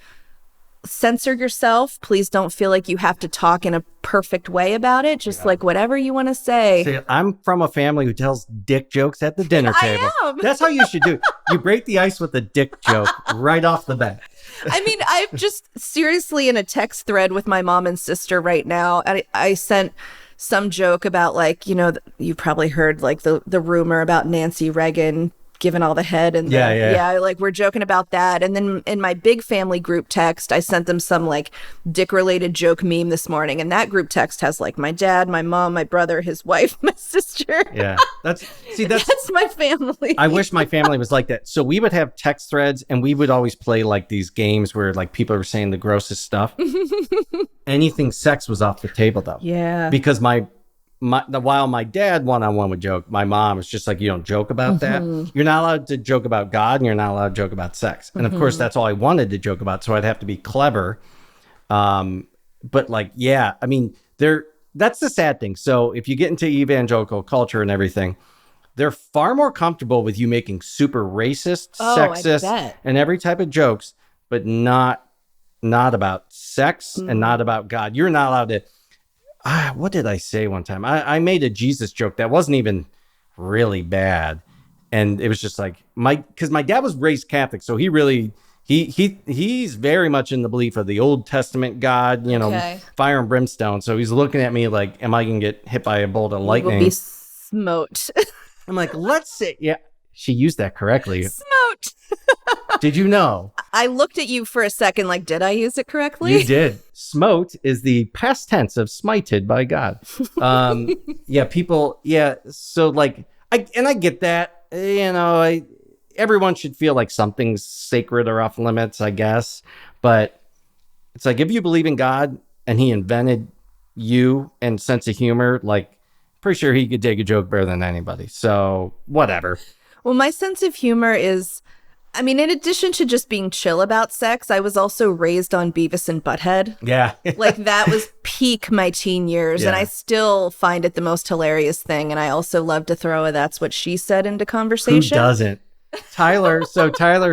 S5: censor yourself. Please don't feel like you have to talk in a perfect way about it. Just like whatever you want to say.
S4: See, I'm from a family who tells dick jokes at the dinner table.
S5: I am.
S4: That's how you should do it. You break the ice with a dick joke right off the bat.
S5: I mean, I'm just seriously in a text thread with my mom and sister right now. I sent some joke about, like, you know, you probably heard like the rumor about Nancy Reagan giving all the head and like we're joking about that. And then in my big family group text, I sent them some like dick related joke meme this morning, and that group text has like my dad, my mom, my brother, his wife, my sister.
S4: Yeah, that's
S5: my family.
S4: I wish my family was like that. So we would have text threads, and we would always play like these games where like people were saying the grossest stuff. Anything sex was off the table though.
S5: Yeah,
S4: because while my dad one-on-one would joke, my mom was just like, you don't joke about that. You're not allowed to joke about God, and you're not allowed to joke about sex. And of course, that's all I wanted to joke about, so I'd have to be clever. But like, yeah, I mean, that's the sad thing. So if you get into evangelical culture and everything, they're far more comfortable with you making super racist, sexist, and every type of jokes, but not about sex and not about God. You're not allowed to... what did I say one time? I made a Jesus joke that wasn't even really bad. And it was just like because my dad was raised Catholic. So he really, he's very much in the belief of the Old Testament God, you know, fire and brimstone. So he's looking at me like, am I going to get hit by a bolt of lightning?
S5: You will be smote.
S4: I'm like, let's say, yeah, she used that correctly.
S5: Smote.
S4: Did you know?
S5: I looked at you for a second like, did I use it correctly?
S4: You did. Smote is the past tense of smited by God. Yeah, people, yeah. So like, I get that, you know, everyone should feel like something's sacred or off limits, I guess. But it's like, if you believe in God and he invented you and sense of humor, like, pretty sure he could take a joke better than anybody. So whatever.
S5: Well, my sense of humor is, I mean, in addition to just being chill about sex, I was also raised on Beavis and Butthead.
S4: Yeah.
S5: Like, that was peak my teen years, and I still find it the most hilarious thing. And I also love to throw a "that's what she said" into conversation.
S4: Who doesn't? Tyler,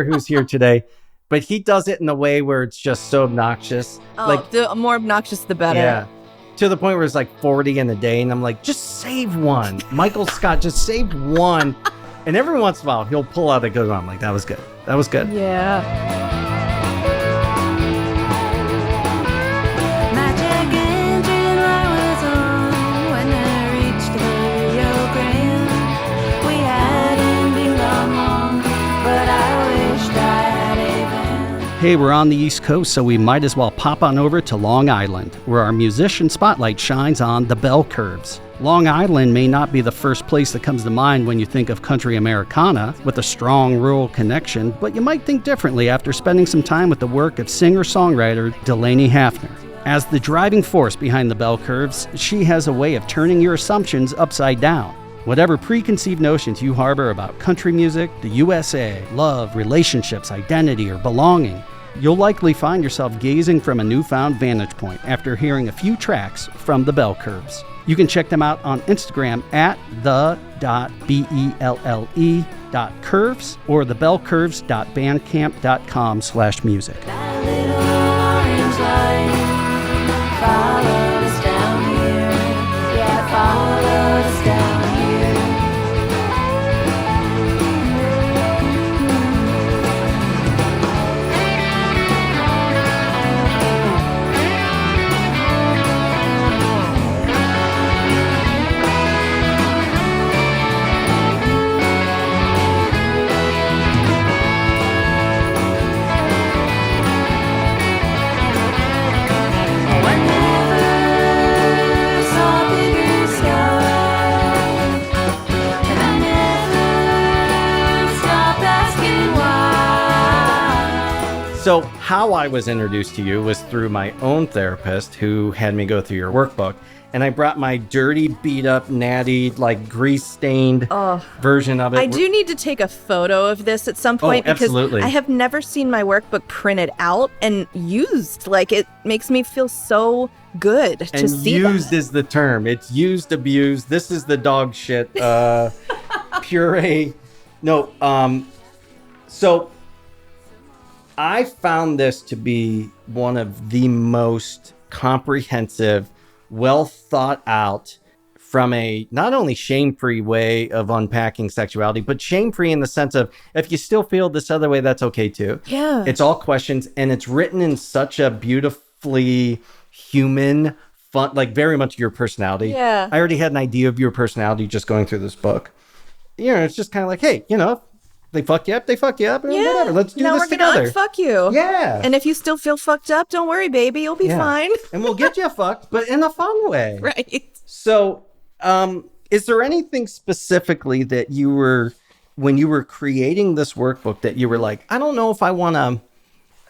S4: who's here today, but he does it in a way where it's just so obnoxious.
S5: Oh,
S4: like,
S5: the more obnoxious, the better.
S4: Yeah. To the point where it's like 40 in a day, and I'm like, just save one. Michael Scott, just save one. And every once in a while, he'll pull out a good one. I'm like, that was good. That was good.
S5: Yeah.
S6: My check engine light was on when I reached the Rio Grande. We hadn't been gone long, but I wished I had a van.
S2: Hey, we're on the East Coast, so we might as well pop on over to Long Island, where our musician spotlight shines on the Belle Curves. Long Island may not be the first place that comes to mind when you think of country Americana with a strong rural connection, but you might think differently after spending some time with the work of singer-songwriter Delaney Hafner. As the driving force behind the Belle Curves, she has a way of turning your assumptions upside down. Whatever preconceived notions you harbor about country music, the USA, love, relationships, identity, or belonging, you'll likely find yourself gazing from a newfound vantage point after hearing a few tracks from the Belle Curves. You can check them out on Instagram at the.belle.curves or thebellcurves.bandcamp.com/music.
S6: That little orange light followed us down here. Yeah, followed us down here.
S4: So how I was introduced to you was through my own therapist who had me go through your workbook. and I brought my dirty, beat up, natty, like grease stained version of it.
S5: I do need to take a photo of this at some point because
S4: absolutely.
S5: I have never seen my workbook printed out and used. Like, it makes me feel so good to
S4: And
S5: see
S4: used
S5: that.
S4: is the term. It's used, abused. This is the dog shit. Puree. No. So I found this to be one of the most comprehensive, well thought out, from a not only shame-free way of unpacking sexuality, but shame-free in the sense of, if you still feel this other way, that's okay too.
S5: Yeah.
S4: It's all questions, and it's written in such a beautifully human, fun, like very much your personality.
S5: Yeah.
S4: I already had an idea of your personality just going through this book. You know, it's just kind of like, hey, you know, they fuck you up, and whatever. Let's do
S5: now
S4: this
S5: we're
S4: together.
S5: gonna unfuck you.
S4: Yeah.
S5: And if you still feel fucked up, don't worry, baby. You'll be
S4: Yeah.
S5: fine.
S4: And we'll get you fucked, but in a fun way.
S5: Right.
S4: So, is there anything specifically that you were, when you were creating this workbook, that you were like, I don't know if I want to,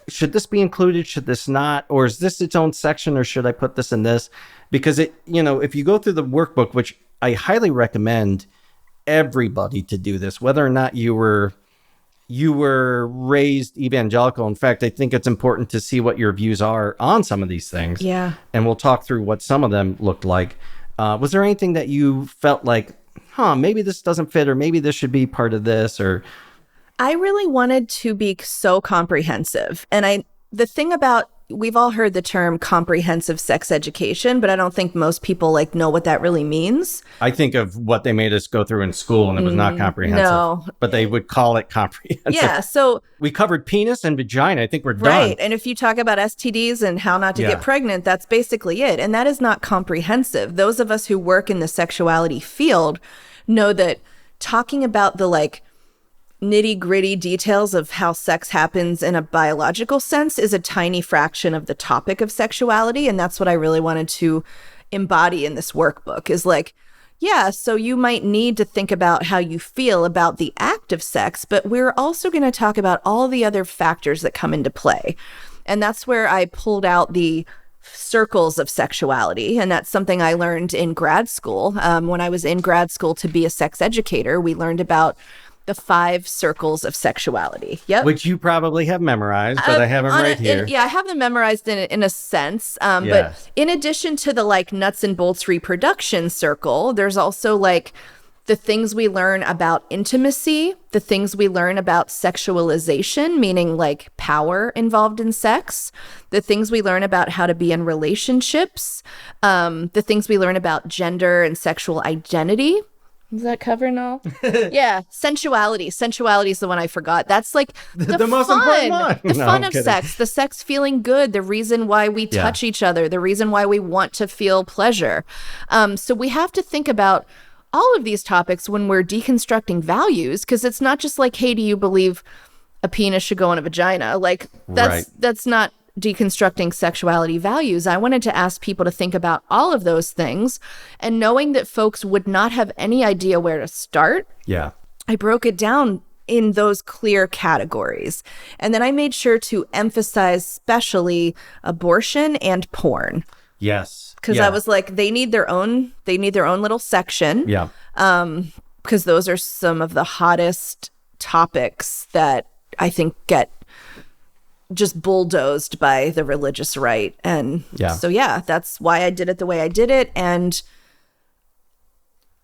S4: should this be included? Should this not? Or is this its own section, or should I put this in this? Because it, you know, if you go through the workbook, which I highly recommend everybody to do this, whether or not you were raised evangelical. In fact, I think it's important to see what your views are on some of these things.
S5: Yeah.
S4: And we'll talk through what some of them looked like. Was there anything that you felt like, maybe this doesn't fit, or maybe this should be part of this? Or
S5: I really wanted to be so comprehensive. And the thing about, we've all heard the term comprehensive sex education, but I don't think most people like know what that really means.
S4: I think of what they made us go through in school, and it was not comprehensive.
S5: No.
S4: But they would call it comprehensive.
S5: Yeah. So,
S4: We covered penis and vagina. I think we're
S5: right.
S4: done.
S5: And if you talk about STDs and how not to
S4: Yeah.
S5: get pregnant, that's basically it. And that is not comprehensive. Those of us who work in the sexuality field know that talking about the like nitty gritty details of how sex happens in a biological sense is a tiny fraction of the topic of sexuality. And that's what I really wanted to embody in this workbook, is like, yeah, so you might need to think about how you feel about the act of sex, but we're also going to talk about all the other factors that come into play. And that's where I pulled out the circles of sexuality. And that's something I learned in grad school. When I was in grad school to be a sex educator, we learned about the 5 circles of sexuality. Yep.
S4: Which you probably have memorized, but I have them right here.
S5: Yeah, I have them memorized in a sense.
S4: Yeah.
S5: But in addition to the like nuts and bolts reproduction circle, there's also like the things we learn about intimacy, the things we learn about sexualization, meaning like power involved in sex, the things we learn about how to be in relationships, the things we learn about gender and sexual identity. Is that covering all? Yeah. Sensuality. Sensuality is the one I forgot. That's like the
S4: most
S5: fun.
S4: important one.
S5: The
S4: No,
S5: fun
S4: I'm
S5: of
S4: kidding.
S5: sex. The sex feeling good. The reason why we
S4: Yeah.
S5: touch each other. The reason why we want to feel pleasure. So we have to think about all of these topics when we're deconstructing values, because it's not just like, hey, do you believe a penis should go in a vagina? Like that's not deconstructing sexuality values. I wanted to ask people to think about all of those things, and knowing that folks would not have any idea where to start,
S4: Yeah.
S5: I broke it down in those clear categories. And then I made sure to emphasize especially abortion and porn,
S4: Yes.
S5: because
S4: Yeah.
S5: I was like, they need their own little section.
S4: Yeah.
S5: Because those are some of the hottest topics that I think get just bulldozed by the religious right. And
S4: Yeah.
S5: so, yeah, that's why I did it the way I did it. And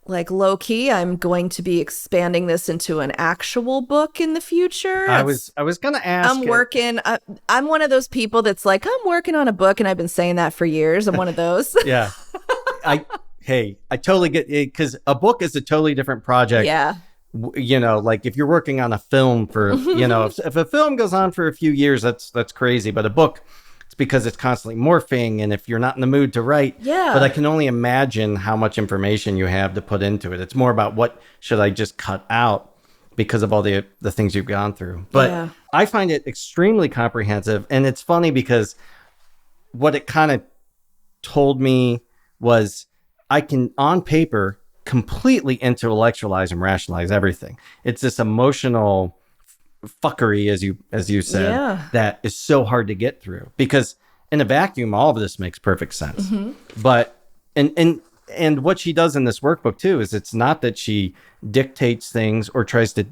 S5: like low key, I'm going to be expanding this into an actual book in the future.
S4: I was gonna ask.
S5: I'm working. I'm one of those people that's like, I'm working on a book, and I've been saying that for years. I'm one of those.
S4: Yeah. I totally get it, because a book is a totally different project.
S5: Yeah.
S4: You know, like if you're working on a film for, you know, if a film goes on for a few years, that's crazy. But a book, it's because it's constantly morphing, and if you're not in the mood to write,
S5: Yeah.
S4: But I can only imagine how much information you have to put into it. It's more about what should I just cut out because of all the things you've gone through. But
S5: Yeah.
S4: I find it extremely comprehensive, and it's funny because what it kind of told me was I can, on paper, completely intellectualize and rationalize everything. It's this emotional fuckery, as you said,
S5: Yeah.
S4: that is so hard to get through, because in a vacuum, all of this makes perfect sense. But And what she does in this workbook too is it's not that she dictates things or tries to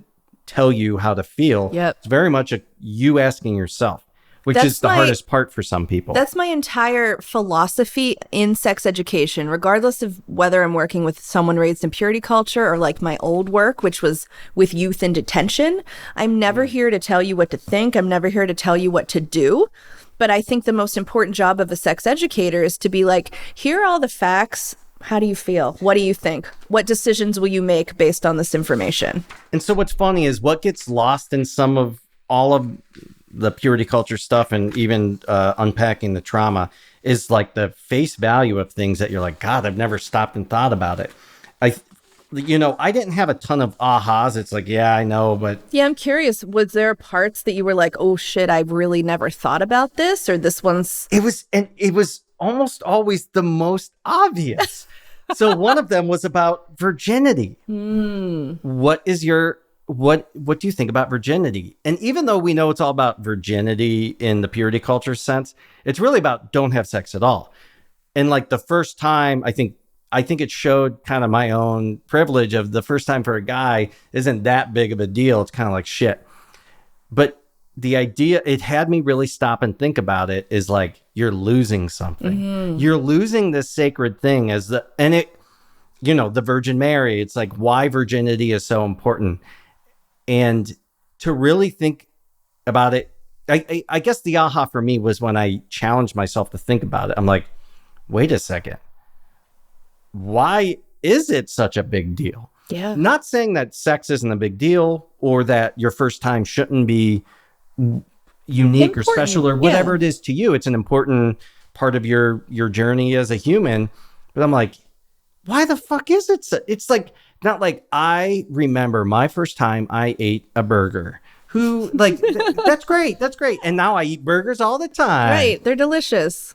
S4: tell you how to feel.
S5: Yep.
S4: It's very much you asking yourself, which is the hardest part for some people.
S5: That's my entire philosophy in sex education, regardless of whether I'm working with someone raised in purity culture or like my old work, which was with youth in detention. I'm never here to tell you what to think. I'm never here to tell you what to do. But I think the most important job of a sex educator is to be like, here are all the facts. How do you feel? What do you think? What decisions will you make based on this information?
S4: And so what's funny is what gets lost in some of all of the purity culture stuff and even unpacking the trauma is like the face value of things that you're like, God, I've never stopped and thought about it. I didn't have a ton of ahas. It's like, yeah, I know, but
S5: Yeah, I'm curious. Was there parts that you were like, oh shit, I really never thought about this, or this one's...
S4: it was almost always the most obvious. So one of them was about virginity. What do you think about virginity? And even though we know it's all about virginity in the purity culture sense, it's really about don't have sex at all. And like the first time, I think it showed kind of my own privilege of the first time for a guy isn't that big of a deal. It's kind of like shit. But the idea, it had me really stop and think about it, is like, you're losing something. You're losing this sacred thing the Virgin Mary. It's like why virginity is so important. And to really think about it, I guess the aha for me was when I challenged myself to think about it. I'm like, wait a second. Why is it such a big deal?
S5: Yeah.
S4: Not saying that sex isn't a big deal or that your first time shouldn't be unique or special or whatever it is to you. It's an important part of your journey as a human. But I'm like, why the fuck is it? It's like, not like I remember my first time I ate a burger. Who like, that's great. That's great. And now I eat burgers all the time.
S5: Right. They're delicious.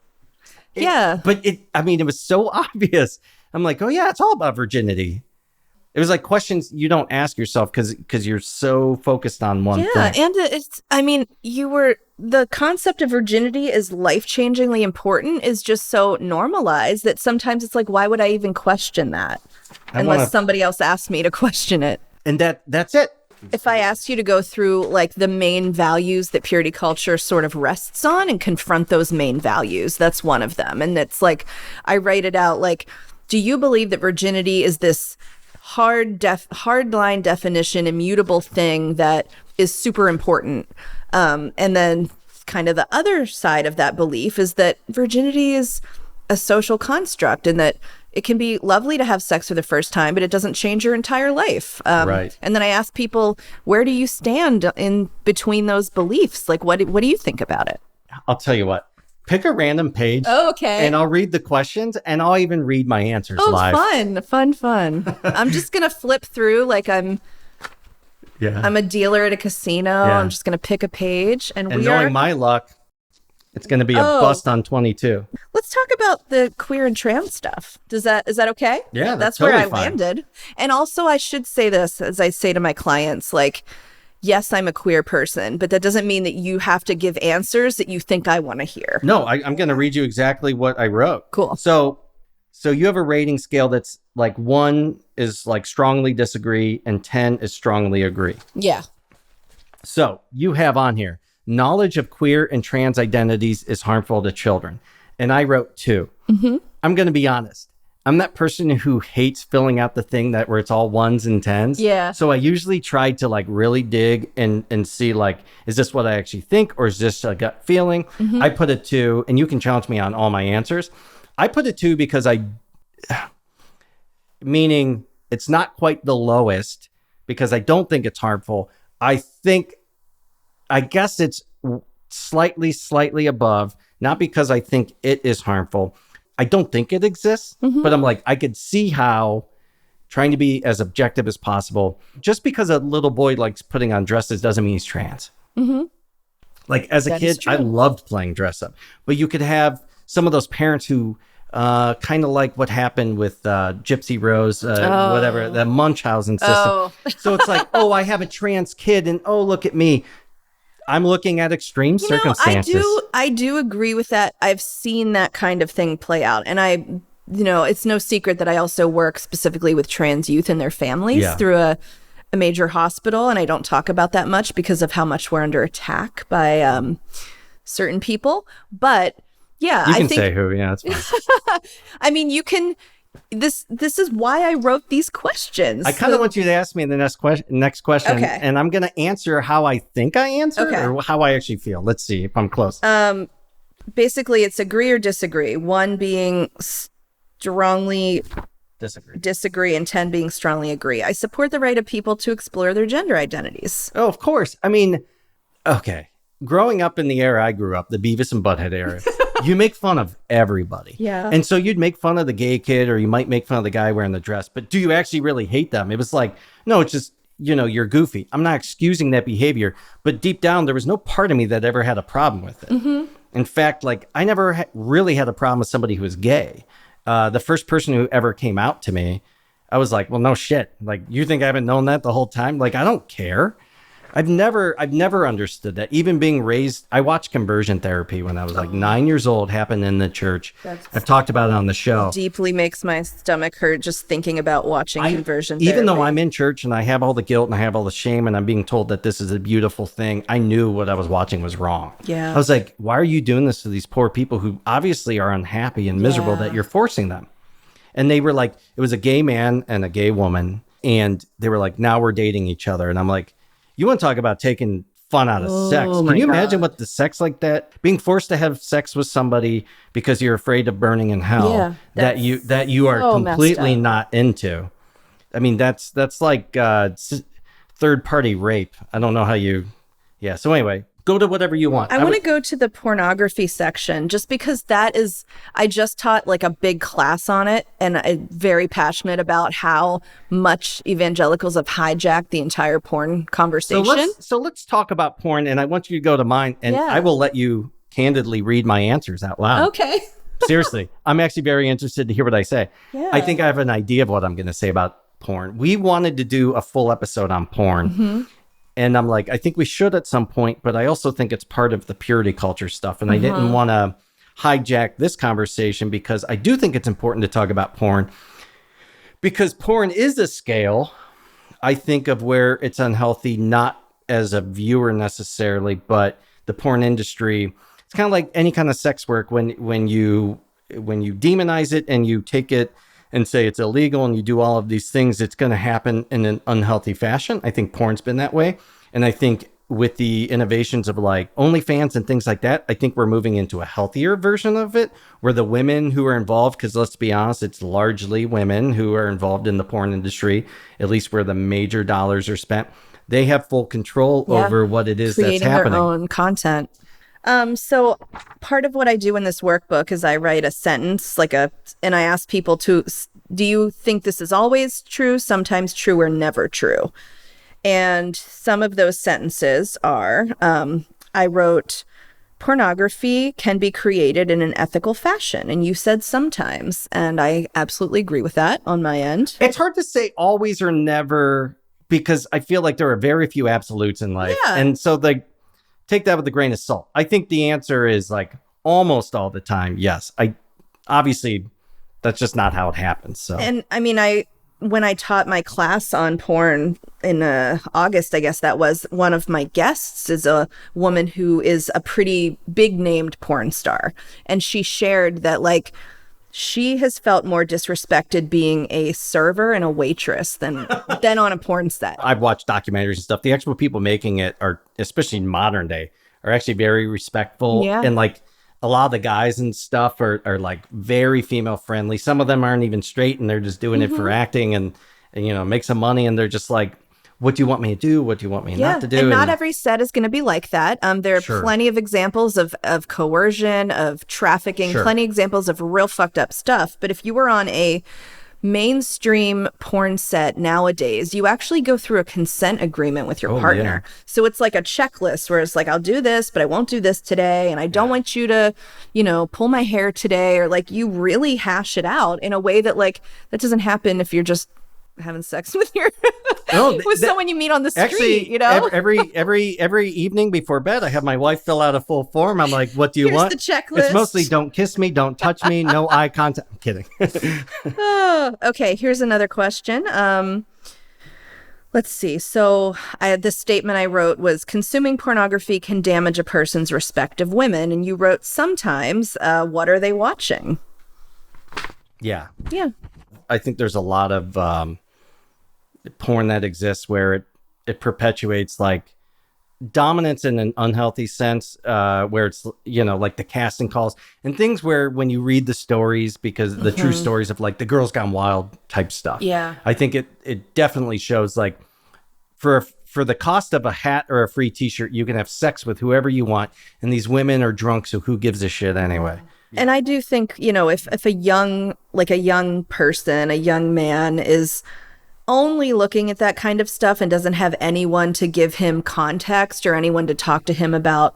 S4: But it was so obvious. I'm like, oh yeah, it's all about virginity. It was like questions you don't ask yourself because you're so focused on one thing.
S5: Yeah, and the concept of virginity is life-changingly important is just so normalized that sometimes it's like, why would I even question that? Unless somebody else asked me to question it.
S4: And that's it.
S5: If I asked you to go through like the main values that purity culture sort of rests on and confront those main values, that's one of them. And it's like, I write it out like, do you believe that virginity is this hard line definition, immutable thing that is super important? And then kind of the other side of that belief is that virginity is a social construct and that it can be lovely to have sex for the first time, but it doesn't change your entire life.
S4: Right.
S5: And then I ask people, where do you stand in between those beliefs? Like, what do you think about it?
S4: I'll tell you what. Pick a random page.
S5: Oh, okay.
S4: And I'll read the questions and I'll even read my answers live.
S5: Fun. I'm just going to flip through like I'm a dealer at a casino.
S4: Yeah.
S5: I'm just going to pick a page and
S4: knowing my luck, it's going to be a bust on 22.
S5: Let's talk about the queer and trans stuff. Is that okay?
S4: Yeah,
S5: that's
S4: totally
S5: where I
S4: fine.
S5: landed. And also I should say this, as I say to my clients, like, yes, I'm a queer person, but that doesn't mean that you have to give answers that you think I want to hear.
S4: No, I'm going to read you exactly what I wrote.
S5: Cool.
S4: So you have a rating scale that's like 1 is like strongly disagree and 10 is strongly agree.
S5: Yeah.
S4: So you have on here, knowledge of queer and trans identities is harmful to children. And I wrote 2. Mm-hmm. I'm going to be honest. I'm that person who hates filling out the thing where it's all 1s and 10s.
S5: Yeah.
S4: So I usually try to like really dig and see like, is this what I actually think? Or is this a gut feeling? Mm-hmm. I put a 2 and you can challenge me on all my answers. I put a 2 because meaning it's not quite the lowest because I don't think it's harmful. I guess it's slightly above, not because I think it is harmful. I don't think it exists, but I'm like, I could see how trying to be as objective as possible. Just because a little boy likes putting on dresses doesn't mean he's trans. Mm-hmm. Like as a kid, I loved playing dress up, but you could have some of those parents who kind of like what happened with Gypsy Rose, whatever, the Munchausen system.
S5: Oh.
S4: So it's like, oh, I have a trans kid and oh, look at me. I'm looking at extreme circumstances.
S5: I do agree with that. I've seen that kind of thing play out. And I it's no secret that I also work specifically with trans youth and their families through a major hospital. And I don't talk about that much because of how much we're under attack by certain people. But yeah,
S4: you can say who. Yeah, that's fine.
S5: I mean, you can. This is why I wrote these questions.
S4: I kind of want you to ask me the next question,
S5: Okay.
S4: and I'm going to answer how I think I answered
S5: Okay.
S4: or how I actually feel. Let's see if I'm close.
S5: Basically, it's agree or disagree. 1 being strongly disagree, and 10 being strongly agree. I support the right of people to explore their gender identities.
S4: Oh, of course. I mean, okay. Growing up in the era I grew up, the Beavis and Butthead era, you make fun of everybody.
S5: Yeah.
S4: And so you'd make fun of the gay kid, or you might make fun of the guy wearing the dress, but do you actually really hate them? It was like, no, it's just, you're goofy. I'm not excusing that behavior, but deep down, there was no part of me that ever had a problem with it. Mm-hmm. In fact, like, I never really had a problem with somebody who was gay. The first person who ever came out to me, I was like, well, no shit. Like, you think I haven't known that the whole time? Like, I don't care. I've never understood that. Even being raised, I watched conversion therapy when I was like 9 years old, happened in the church. I've talked about it on the show.
S5: Deeply makes my stomach hurt just thinking about watching conversion therapy.
S4: Even though I'm in church and I have all the guilt and I have all the shame and I'm being told that this is a beautiful thing, I knew what I was watching was wrong.
S5: Yeah.
S4: I was like, why are you doing this to these poor people who obviously are unhappy and miserable that you're forcing them? And they were like, it was a gay man and a gay woman. And they were like, now we're dating each other. And I'm like, you want to talk about taking fun out of sex? Can you imagine what the sex like that? Being forced to have sex with somebody because you're afraid of burning in hell that you are completely not into. I mean, that's like third party rape. I don't know how you. Yeah. So anyway, go to whatever you want.
S5: I want to go to the pornography section just because I just taught like a big class on it, and I'm very passionate about how much evangelicals have hijacked the entire porn conversation.
S4: So let's talk about porn, and I want you to go to mine, and I will let you candidly read my answers out loud.
S5: Okay.
S4: Seriously, I'm actually very interested to hear what I say.
S5: Yeah.
S4: I think I have an idea of what I'm going to say about porn. We wanted to do a full episode on porn. Mm-hmm. And I'm like, I think we should at some point, but I also think it's part of the purity culture stuff. And I didn't want to hijack this conversation because I do think it's important to talk about porn, because porn is a scale, I think, of where it's unhealthy, not as a viewer necessarily, but the porn industry. It's kind of like any kind of sex work. When you demonize it and you take it and say it's illegal and you do all of these things, it's going to happen in an unhealthy fashion. I think porn's been that way. And I think with the innovations of like OnlyFans and things like that, I think we're moving into a healthier version of it, where the women who are involved, because let's be honest, it's largely women who are involved in the porn industry, at least where the major dollars are spent. They have full control over what it is that's happening.
S5: Creating their own content. So part of what I do in this workbook is I write a sentence, and I ask people do you think this is always true, sometimes true, or never true? And some of those sentences are, I wrote, pornography can be created in an ethical fashion. And you said sometimes, and I absolutely agree with that on my end.
S4: It's hard to say always or never, because I feel like there are very few absolutes in life.
S5: Yeah.
S4: And so take that with a grain of salt. I think the answer is like almost all the time, yes. Obviously, that's just not how it happens. So,
S5: and I mean, when I taught my class on porn in August, I guess that was, one of my guests is a woman who is a pretty big named porn star. And she shared that like she has felt more disrespected being a server and a waitress than on a porn set.
S4: I've watched documentaries and stuff. The actual people making it are, especially in modern day, are actually very respectful.
S5: Yeah.
S4: And like a lot of the guys and stuff are like very female friendly. Some of them aren't even straight and they're just doing it for acting and make some money. And they're just like, what do you want me to do? What do you want me not to do?
S5: And not every set is going to be like that. There are plenty of examples of coercion, of trafficking, plenty of examples of real fucked up stuff. But if you were on a mainstream porn set nowadays, you actually go through a consent agreement with your partner. Yeah. So it's like a checklist where it's like, I'll do this, but I won't do this today. And I don't want you to, pull my hair today. Or like, you really hash it out in a way that like, that doesn't happen if you're just having sex with your
S4: No,
S5: with someone you meet on the street,
S4: actually,
S5: you know?
S4: every evening before bed, I have my wife fill out a full form. I'm like, what do you
S5: Here's
S4: want?
S5: the checklist.
S4: It's mostly don't kiss me, don't touch me, no eye contact. I'm kidding.
S5: Oh, okay, here's another question. Let's see. So the statement I wrote was consuming pornography can damage a person's respect of women. And you wrote sometimes, what are they watching?
S4: Yeah.
S5: Yeah.
S4: I think there's a lot of porn that exists where it perpetuates like dominance in an unhealthy sense, where it's, you know, like the casting calls and things where when you read the stories, because the true stories of like the Girls Gone Wild type stuff.
S5: Yeah.
S4: I think it definitely shows like for the cost of a hat or a free t-shirt, you can have sex with whoever you want. And these women are drunk. So who gives a shit anyway?
S5: And I do think, you know, if a young person, a young man is only looking at that kind of stuff and doesn't have anyone to give him context or anyone to talk to him about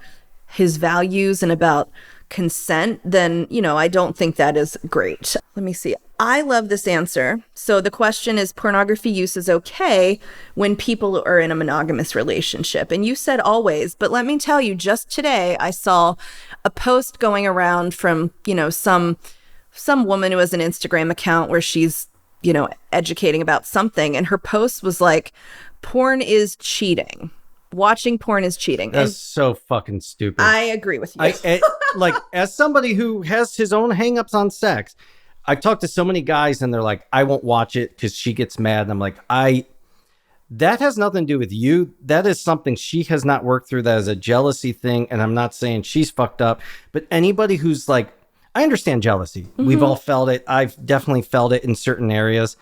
S5: his values and about consent, then, you know, I don't think that is great. Let me see. I love this answer. So the question is, pornography use is okay when people are in a monogamous relationship. And you said always, but let me tell you, just today I saw a post going around from, you know, some woman who has an Instagram account where she's, you know, educating about something. And her post was like, porn is cheating. Watching porn is cheating.
S4: That's so fucking stupid.
S5: I agree with you.
S4: Like, as somebody who has his own hangups on sex, I've talked to so many guys and they're like, I won't watch it because she gets mad. And I'm like, that has nothing to do with you. That is something she has not worked through. That is a jealousy thing. And I'm not saying she's fucked up, but anybody who's like, I understand jealousy. We've all felt it. I've definitely felt it in certain areas.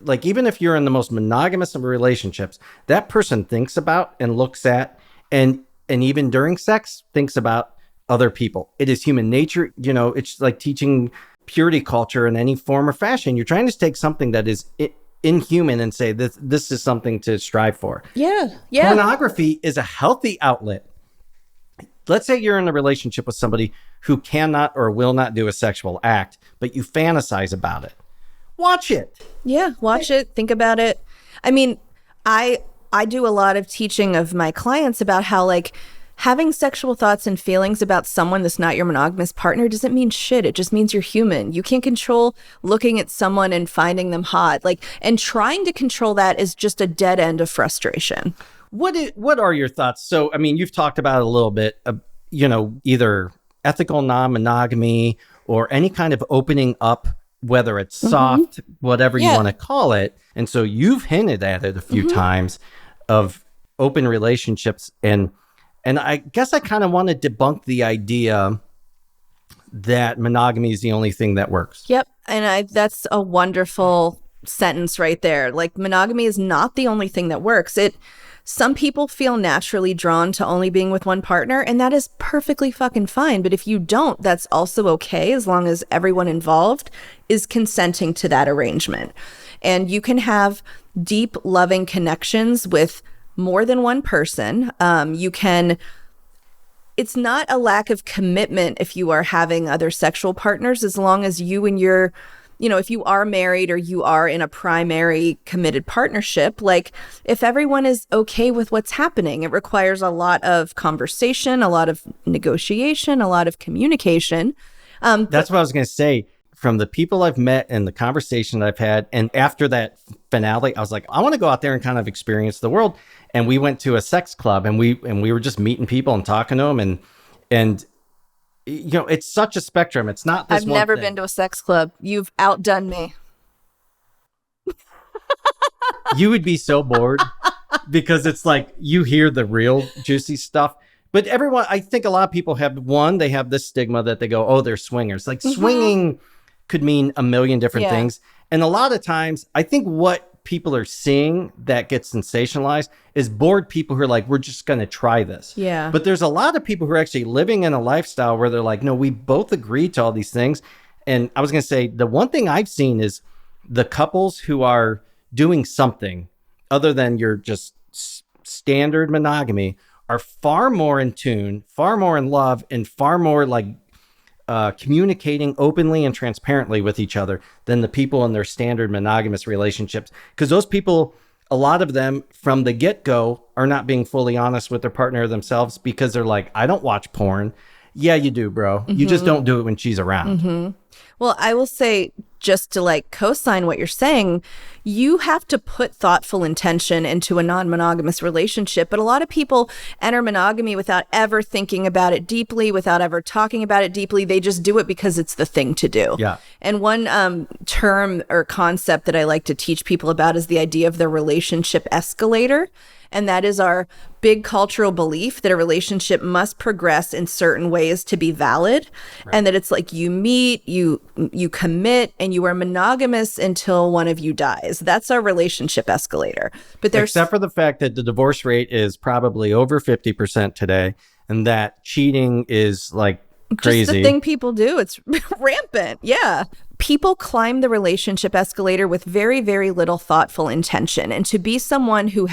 S4: Like, even if you're in the most monogamous of relationships, that person thinks about and looks at, and even during sex, thinks about other people. It is human nature. You know, it's like teaching purity culture in any form or fashion. You're trying to take something that is inhuman and say this is something to strive for.
S5: Yeah. Yeah.
S4: Pornography is a healthy outlet. Let's say you're in a relationship with somebody who cannot or will not do a sexual act, but you fantasize about it. Watch it.
S5: Yeah, watch it, think about it. I mean, I do a lot of teaching of my clients about how, like, having sexual thoughts and feelings about someone that's not your monogamous partner doesn't mean shit. It just means you're human. You can't control looking at someone and finding them hot. Like, and trying to control that is just a dead end of frustration.
S4: What are your thoughts? So, I mean, you've talked about it a little bit, you know, either ethical non-monogamy or any kind of opening up, whether it's soft, whatever you want to call it. And so you've hinted at it a few times of open relationships. And I guess I kind of want to debunk the idea that monogamy is the only thing that works.
S5: Yep. And that's a wonderful sentence right there. Like, monogamy is not the only thing that works. Some people feel naturally drawn to only being with one partner, and that is perfectly fucking fine. But if you don't, that's also okay, as long as everyone involved is consenting to that arrangement. And you can have deep, loving connections with more than one person. It's not a lack of commitment if you are having other sexual partners, as long as you and your, you know, if you are married or you are in a primary committed partnership, like, if everyone is okay with what's happening, it requires a lot of conversation, a lot of negotiation, a lot of communication.
S4: That's what I was going to say. From the people I've met and the conversation I've had, and after that finale, I was like, I want to go out there and kind of experience the world. And we went to a sex club, and we were just meeting people and talking to them, and you know, it's such a spectrum. It's not this
S5: I've
S4: one
S5: never
S4: thing.
S5: been to a sex club. You've outdone me.
S4: You would be so bored because it's like you hear the real juicy stuff. But everyone, I think a lot of people they have this stigma that they go, oh, they're swingers. Like, swinging could mean a million different things. And a lot of times, I think what people are seeing that gets sensationalized is bored people who are like, we're just going to try this.
S5: Yeah.
S4: But there's a lot of people who are actually living in a lifestyle where they're like, no, we both agree to all these things. And I was going to say, the one thing I've seen is the couples who are doing something other than your just standard monogamy are far more in tune, far more in love, and far more like communicating openly and transparently with each other than the people in their standard monogamous relationships. Because those people, a lot of them from the get-go are not being fully honest with their partner themselves because they're like, I don't watch porn. Yeah, you do, bro. You just don't do it when she's around.
S5: Well, I will say, just to like co-sign what you're saying, you have to put thoughtful intention into a non-monogamous relationship. But a lot of people enter monogamy without ever thinking about it deeply, without ever talking about it deeply. They just do it because it's the thing to do.
S4: Yeah.
S5: And one term or concept that I like to teach people about is the idea of the relationship escalator. And that is our big cultural belief that a relationship must progress in certain ways to be valid. Right. And that it's like you meet, you commit, and you are monogamous until one of you dies. That's our relationship escalator. But there's
S4: except for the fact that the divorce rate is probably over 50% today, and that cheating is like crazy.
S5: Just the thing people do. It's rampant. Yeah. People climb the relationship escalator with very, very little thoughtful intention. And to be someone who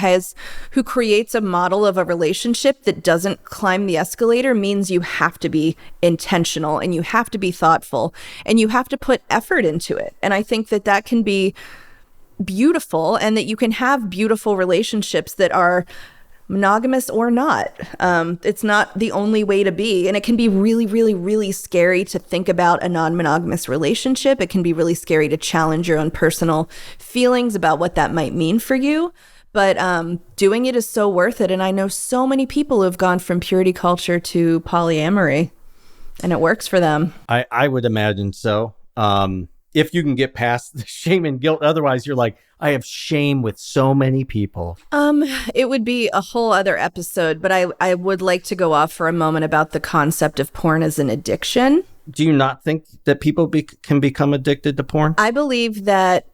S5: creates a model of a relationship that doesn't climb the escalator means you have to be intentional and you have to be thoughtful and you have to put effort into it. And I think that that can be beautiful and that you can have beautiful relationships that are monogamous or not. It's not the only way to be. And it can be really, really, really scary to think about a non-monogamous relationship. It can be really scary to challenge your own personal feelings about what that might mean for you. But doing it is so worth it. And I know so many people who have gone from purity culture to polyamory, and it works for them.
S4: I would imagine so. If you can get past the shame and guilt. Otherwise, you're like, I have shame with so many people.
S5: It would be a whole other episode, but I would like to go off for a moment about the concept of porn as an addiction.
S4: Do you not think that people can become addicted to porn?
S5: I believe that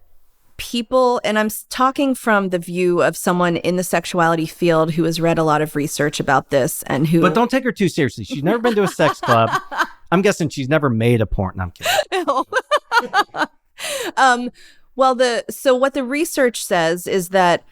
S5: people, and I'm talking from the view of someone in the sexuality field who has read a lot of research about this and who...
S4: But don't take her too seriously. She's never been to a sex club. I'm guessing she's never made a porn. No, I'm kidding.
S5: So what the research says is that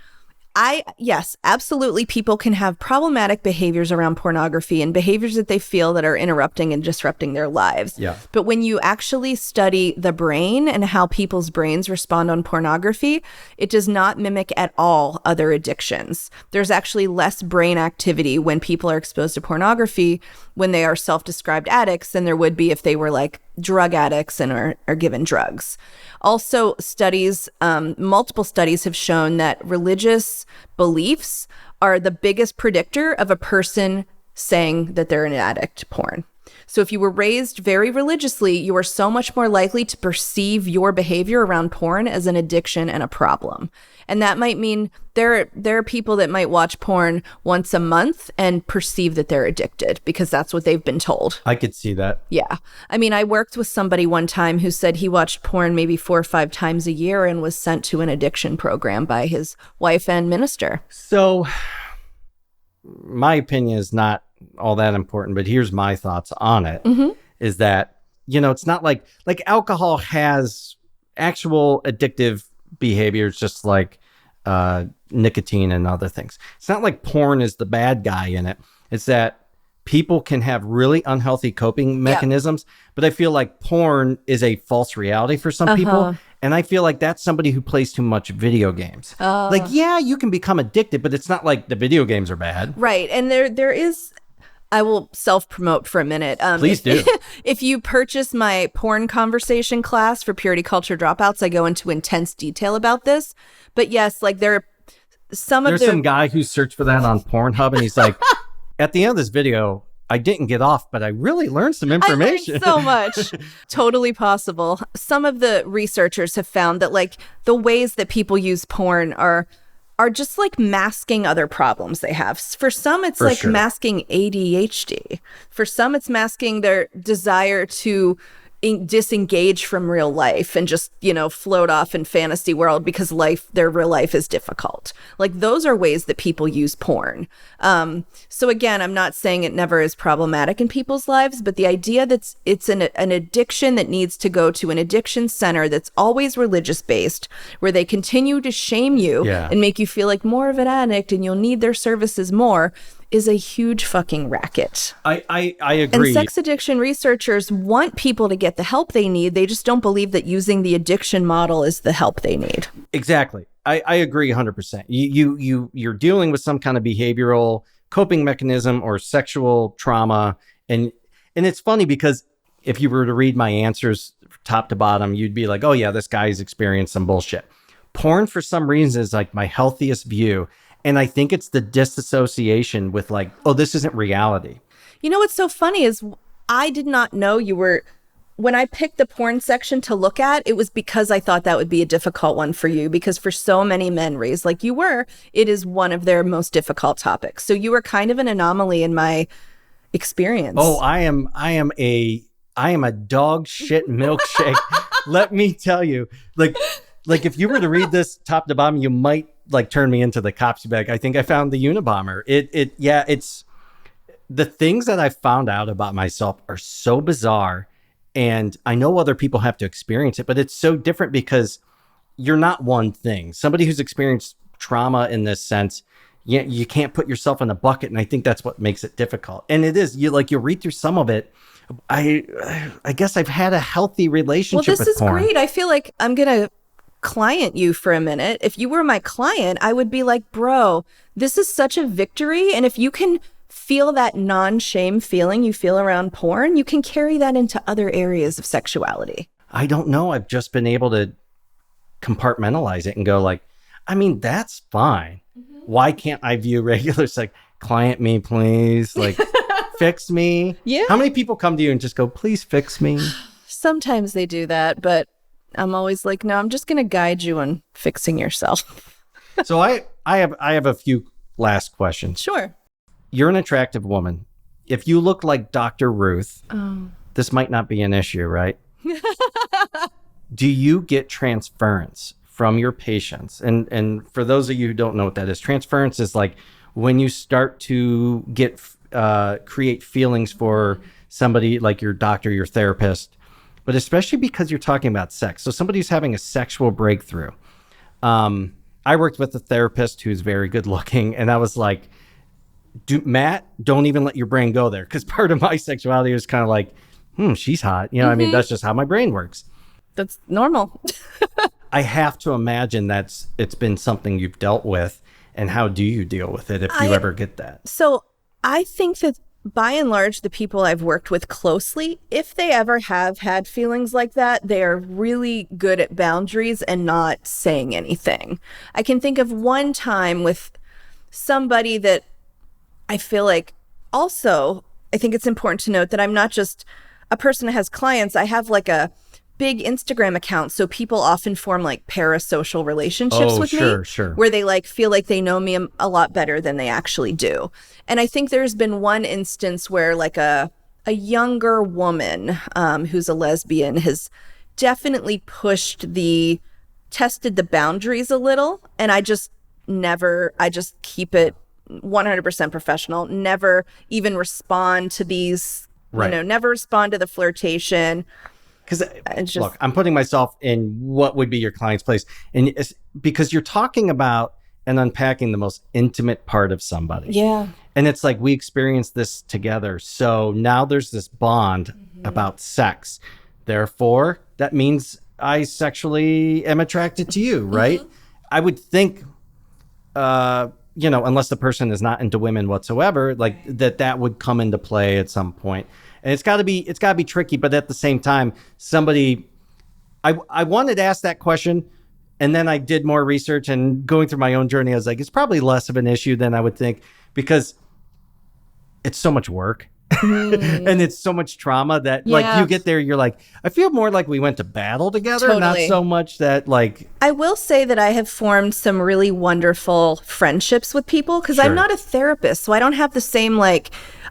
S5: yes, absolutely, people can have problematic behaviors around pornography and behaviors that they feel that are interrupting and disrupting their lives.
S4: Yeah.
S5: But when you actually study the brain and how people's brains respond on pornography, it does not mimic at all other addictions. There's actually less brain activity when people are exposed to pornography when they are self-described addicts than there would be if they were like drug addicts and are given drugs. Also, multiple studies have shown that religious beliefs are the biggest predictor of a person saying that they're an addict to porn. So if you were raised very religiously, you are so much more likely to perceive your behavior around porn as an addiction and a problem. And that might mean there are people that might watch porn once a month and perceive that they're addicted because that's what they've been told.
S4: I could see that.
S5: Yeah. I mean, I worked with somebody one time who said he watched porn maybe 4 or 5 times a year and was sent to an addiction program by his wife and minister.
S4: So my opinion is not all that important, but here's my thoughts on it. Is that, it's not like alcohol has actual addictive behaviors, just like nicotine and other things. It's not like porn is the bad guy in it. It's that people can have really unhealthy coping mechanisms, but I feel like porn is a false reality for some people. And I feel like that's somebody who plays too much video games. Like, yeah, you can become addicted, but it's not like the video games are bad.
S5: Right. And there is... I will self-promote for a minute.
S4: Please do.
S5: If you purchase my porn conversation class for Purity Culture Dropouts, I go into intense detail about this. But yes, like there's some
S4: guy who searched for that on Pornhub, and he's like, at the end of this video, I didn't get off, but I really learned some information.
S5: I learned so much. Totally possible. Some of the researchers have found that like the ways that people use porn are just like masking other problems they have. For some, it's masking ADHD. For some, it's masking their desire to disengage from real life and just, float off in fantasy world because their real life is difficult. Like those are ways that people use porn. So again, I'm not saying it never is problematic in people's lives, but the idea that it's an addiction that needs to go to an addiction center that's always religious based, where they continue to shame you and make you feel like more of an addict and you'll need their services more, is a huge fucking racket.
S4: I
S5: And
S4: agree.
S5: sex addiction researchers want people to get the help they need. They just don't believe that using the addiction model is the help they need.
S4: Exactly. I agree 100%. You're dealing with some kind of behavioral coping mechanism or sexual trauma. And it's funny because if you were to read my answers top to bottom, you'd be like, oh yeah, this guy's experienced some bullshit. Porn for some reason is like my healthiest view. And I think it's the disassociation with like, oh, this isn't reality.
S5: You know what's so funny is I did not know you were, when I picked the porn section to look at, it was because I thought that would be a difficult one for you, because for so many men raised like you were, it is one of their most difficult topics. So you were kind of an anomaly in my experience.
S4: Oh, I am a dog shit milkshake. Let me tell you, like if you were to read this top to bottom, you might like turn me into the cops bag. I think I found the Unabomber. It's the things that I found out about myself are so bizarre, and I know other people have to experience it, but it's so different because you're not one thing. Somebody who's experienced trauma in this sense, you can't put yourself in a bucket, and I think that's what makes it difficult. And it is, you read through some of it. I guess I've had a healthy relationship with porn.
S5: Great. I feel like I'm gonna client you for a minute. If you were my client, I would be like, bro, this is such a victory. And if you can feel that non-shame feeling you feel around porn, you can carry that into other areas of sexuality.
S4: I don't know. I've just been able to compartmentalize it and go like, I mean, that's fine. Why can't I view regular sex? Client me, please. Like, fix me.
S5: Yeah.
S4: How many people come to you and just go, please fix me?
S5: Sometimes they do that, but I'm always like, no, I'm just going to guide you on fixing yourself.
S4: So I have a few last questions.
S5: Sure.
S4: You're an attractive woman. If you look like Dr. Ruth, this might not be an issue, right? Do you get transference from your patients? And for those of you who don't know what that is, transference is like when you start to get create feelings for somebody like your doctor, your therapist, but especially because you're talking about sex. So somebody who's having a sexual breakthrough. I worked with a therapist who's very good looking, and I was like, Matt, don't even let your brain go there. Because part of my sexuality is kind of like, she's hot. You know, I mean, that's just how my brain works.
S5: That's normal.
S4: I have to imagine it's been something you've dealt with. And how do you deal with it if you ever get that?
S5: So I think that by and large, the people I've worked with closely, if they ever have had feelings like that, they are really good at boundaries and not saying anything. I can think of one time with somebody that I feel like also, I think it's important to note that I'm not just a person that has clients. I have like a big Instagram account. So people often form like parasocial relationships with me.
S4: Sure.
S5: Where they like feel like they know me a lot better than they actually do. And I think there's been one instance where like a younger woman who's a lesbian has definitely tested the boundaries a little. And I just keep it 100% professional, never even respond to these, never respond to the flirtation.
S4: Because look, I'm putting myself in what would be your client's place. And it's because you're talking about and unpacking the most intimate part of somebody.
S5: Yeah.
S4: And it's like we experienced this together. So now there's this bond about sex. Therefore, that means I sexually am attracted to you, right? I would think, unless the person is not into women whatsoever, like that would come into play at some point. And it's got to be tricky, but at the same time, I wanted to ask that question, and then I did more research and going through my own journey, I was like, it's probably less of an issue than I would think because it's so much work and it's so much trauma that like you get there, you're like, I feel more like we went to battle together,
S5: Totally.
S4: not so much that like.
S5: I will say that I have formed some really wonderful friendships with people because I'm not a therapist, so I don't have the same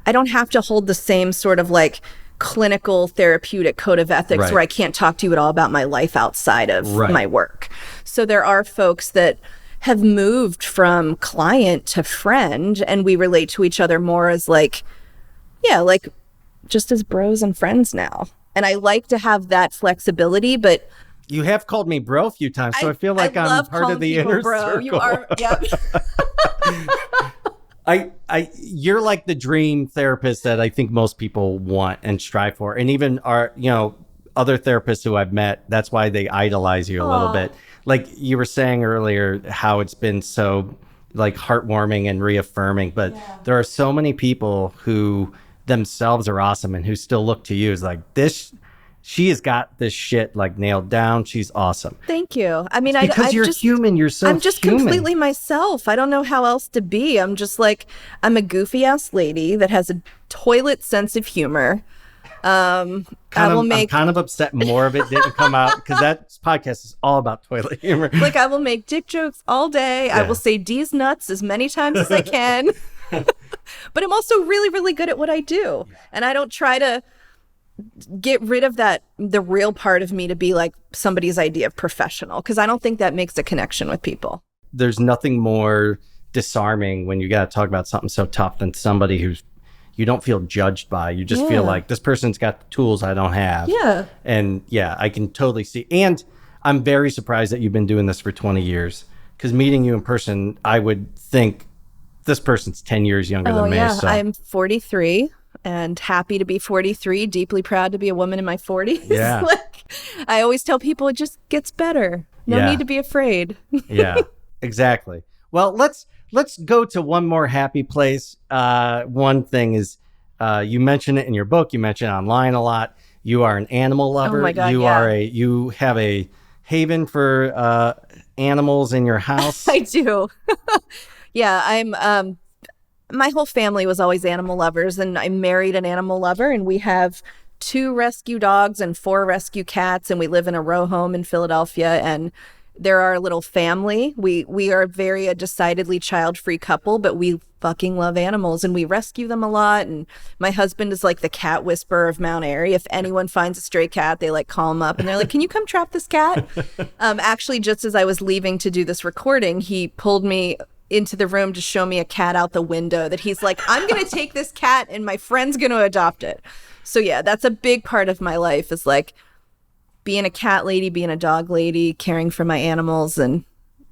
S5: I don't have to hold the same sort of like clinical therapeutic code of ethics where I can't talk to you at all about my life outside of my work. So there are folks that have moved from client to friend, and we relate to each other more as just as bros and friends now. And I like to have that flexibility, but
S4: You have called me bro a few times, so I feel like I'm part of the inner circle.
S5: You are, yep.
S4: You're like the dream therapist that I think most people want and strive for. And even other therapists who I've met, that's why they idolize you a little bit. Like you were saying earlier, how it's been so like heartwarming and reaffirming, but there are so many people who themselves are awesome and who still look to you as like she has got this shit like nailed down. She's awesome.
S5: Thank you. I mean,
S4: Because you're human. You're so
S5: I'm just
S4: human.
S5: completely myself. I don't know how else to be. I'm just like, I'm a goofy ass lady that has a toilet sense of humor. I'm
S4: kind of upset more of it didn't come out because that podcast is all about toilet humor.
S5: Like, I will make dick jokes all day. I will say D's nuts as many times as I can. But I'm also really, really good at what I do. And I don't try to get rid of the real part of me to be like somebody's idea of professional, because I don't think that makes a connection with people.
S4: There's nothing more disarming when you got to talk about something so tough than somebody who's you don't feel judged by. You just feel like this person's got the tools I don't have.
S5: Yeah.
S4: And I can totally see. And I'm very surprised that you've been doing this for 20 years because meeting you in person, I would think this person's 10 years younger than me.
S5: Yeah.
S4: So.
S5: I'm 43 and happy to be 43, deeply proud to be a woman in my 40s.
S4: Yeah.
S5: Like, I always tell people it just gets better. No need to be afraid.
S4: Yeah, exactly. Well, let's go to one more happy place. One thing is, you mention it in your book. You mention it online a lot. You are an animal lover.
S5: Oh my God,
S4: You have a haven for animals in your house.
S5: I do. Yeah, I'm. My whole family was always animal lovers, and I married an animal lover, and we have 2 rescue dogs and 4 rescue cats, and we live in a row home in Philadelphia, and they're our little family. We are a decidedly child-free couple, but we fucking love animals and we rescue them a lot. And my husband is like the cat whisperer of Mount Airy. If anyone finds a stray cat, they like call him up and they're like, "Can you come trap this cat?" Actually, just as I was leaving to do this recording, he pulled me into the room to show me a cat out the window that he's like, "I'm going to take this cat and my friend's going to adopt it." So yeah, that's a big part of my life is like being a cat lady, being a dog lady, caring for my animals and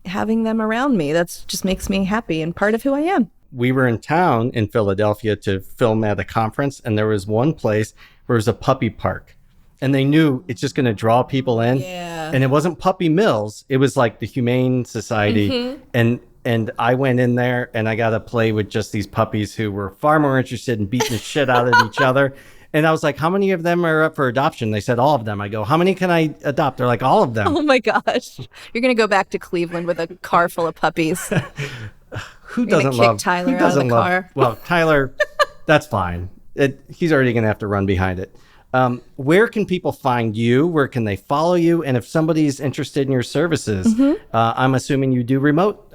S5: having them around me. That's just makes me happy and part of who I am.
S4: We were in town in Philadelphia to film at a conference, and there was one place where it was a puppy park. And they knew it's just going to draw people in.
S5: Yeah.
S4: And it wasn't Puppy Mills. It was like the Humane Society. Mm-hmm. And I went in there and I got to play with just these puppies who were far more interested in beating the shit out of each other. And I was like, "How many of them are up for adoption?" They said, "All of them." I go, "How many can I adopt?" They're like, "All of them."
S5: Oh my gosh. You're going to go back to Cleveland with a car full of puppies.
S4: Who doesn't love
S5: Tyler out of the car?
S4: Well, Tyler, that's fine. He's already going to have to run behind it. Where can people find you? Where can they follow you? And if somebody's interested in your services, I'm assuming you do remote.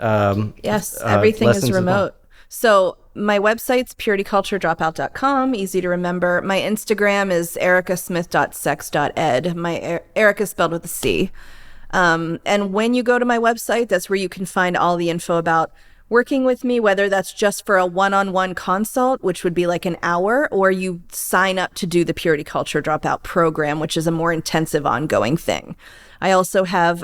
S5: Yes, everything is
S4: lessons
S5: remote. So my website's purityculturedropout.com, easy to remember. My Instagram is ericasmith.sex.ed. My Erica spelled with a C. And when you go to my website, that's where you can find all the info about working with me, whether that's just for a one-on-one consult, which would be like an hour, or you sign up to do the Purity Culture Dropout program, which is a more intensive ongoing thing. I also have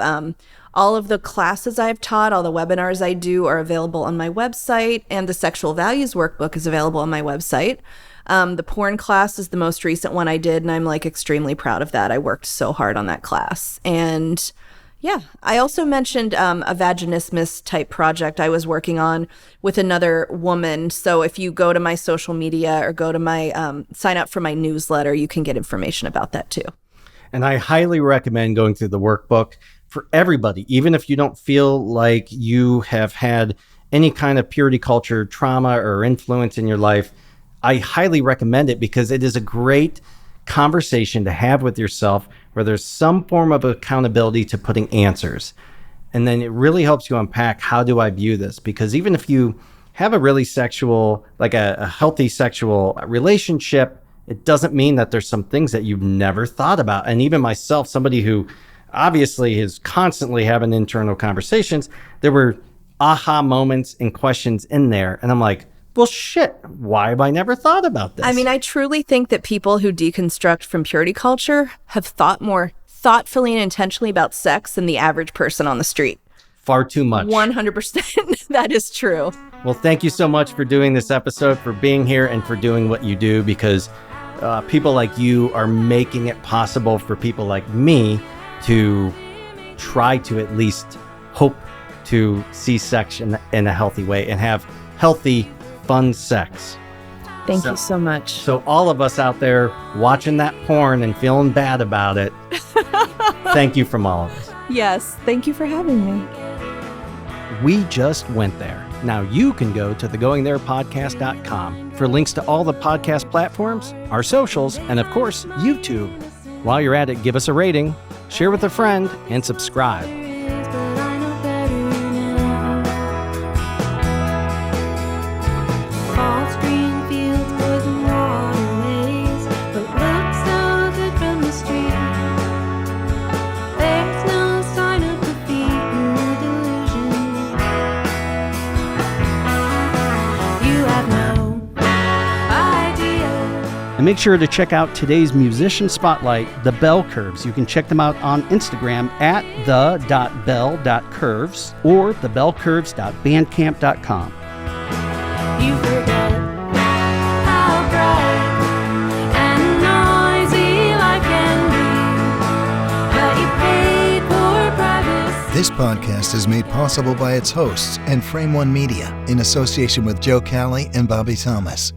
S5: all of the classes I've taught, all the webinars I do are available on my website, and the Sexual Values Workbook is available on my website. The porn class is the most recent one I did, and I'm like extremely proud of that. I worked so hard on that class. And yeah, I also mentioned a vaginismus type project I was working on with another woman. So if you go to my social media or go to my sign up for my newsletter, you can get information about that too.
S4: And I highly recommend going through the workbook for everybody, even if you don't feel like you have had any kind of purity culture trauma or influence in your life. I highly recommend it because it is a great conversation to have with yourself where there's some form of accountability to putting answers. And then it really helps you unpack, how do I view this? Because even if you have a really sexual, like a healthy sexual relationship, it doesn't mean that there's some things that you've never thought about. And even myself, somebody who obviously is constantly having internal conversations, there were aha moments and questions in there. And I'm like, well, shit, why have I never thought about this?
S5: I mean, I truly think that people who deconstruct from purity culture have thought more thoughtfully and intentionally about sex than the average person on the street.
S4: Far too much.
S5: 100%. That is true.
S4: Well, thank you so much for doing this episode, for being here, and for doing what you do, because people like you are making it possible for people like me to try to at least hope to see sex in a healthy way and have healthy, fun sex.
S5: Thank you so much.
S4: So all of us out there watching that porn and feeling bad about it, thank you from all of us.
S5: Yes, thank you for having me.
S2: We just went there. Now you can go to thegoingtherepodcast.com for links to all the podcast platforms, our socials, and of course, YouTube. While you're at it, give us a rating, share with a friend, and subscribe.
S6: But I know better now. False green fields, poison waterways, but look so good from the street. There's no sign of defeat in the delusion. You have no idea.
S2: And make sure to check out today's musician spotlight, the Belle Curves. You can check them out on Instagram at the.belle.curves or thebellcurves.bandcamp.com.
S6: You forget how bright and noisy life can be, but you paid for privacy.
S3: This podcast is made possible by its hosts and Frame One Media in association with Joe Calley and Bobby Thomas.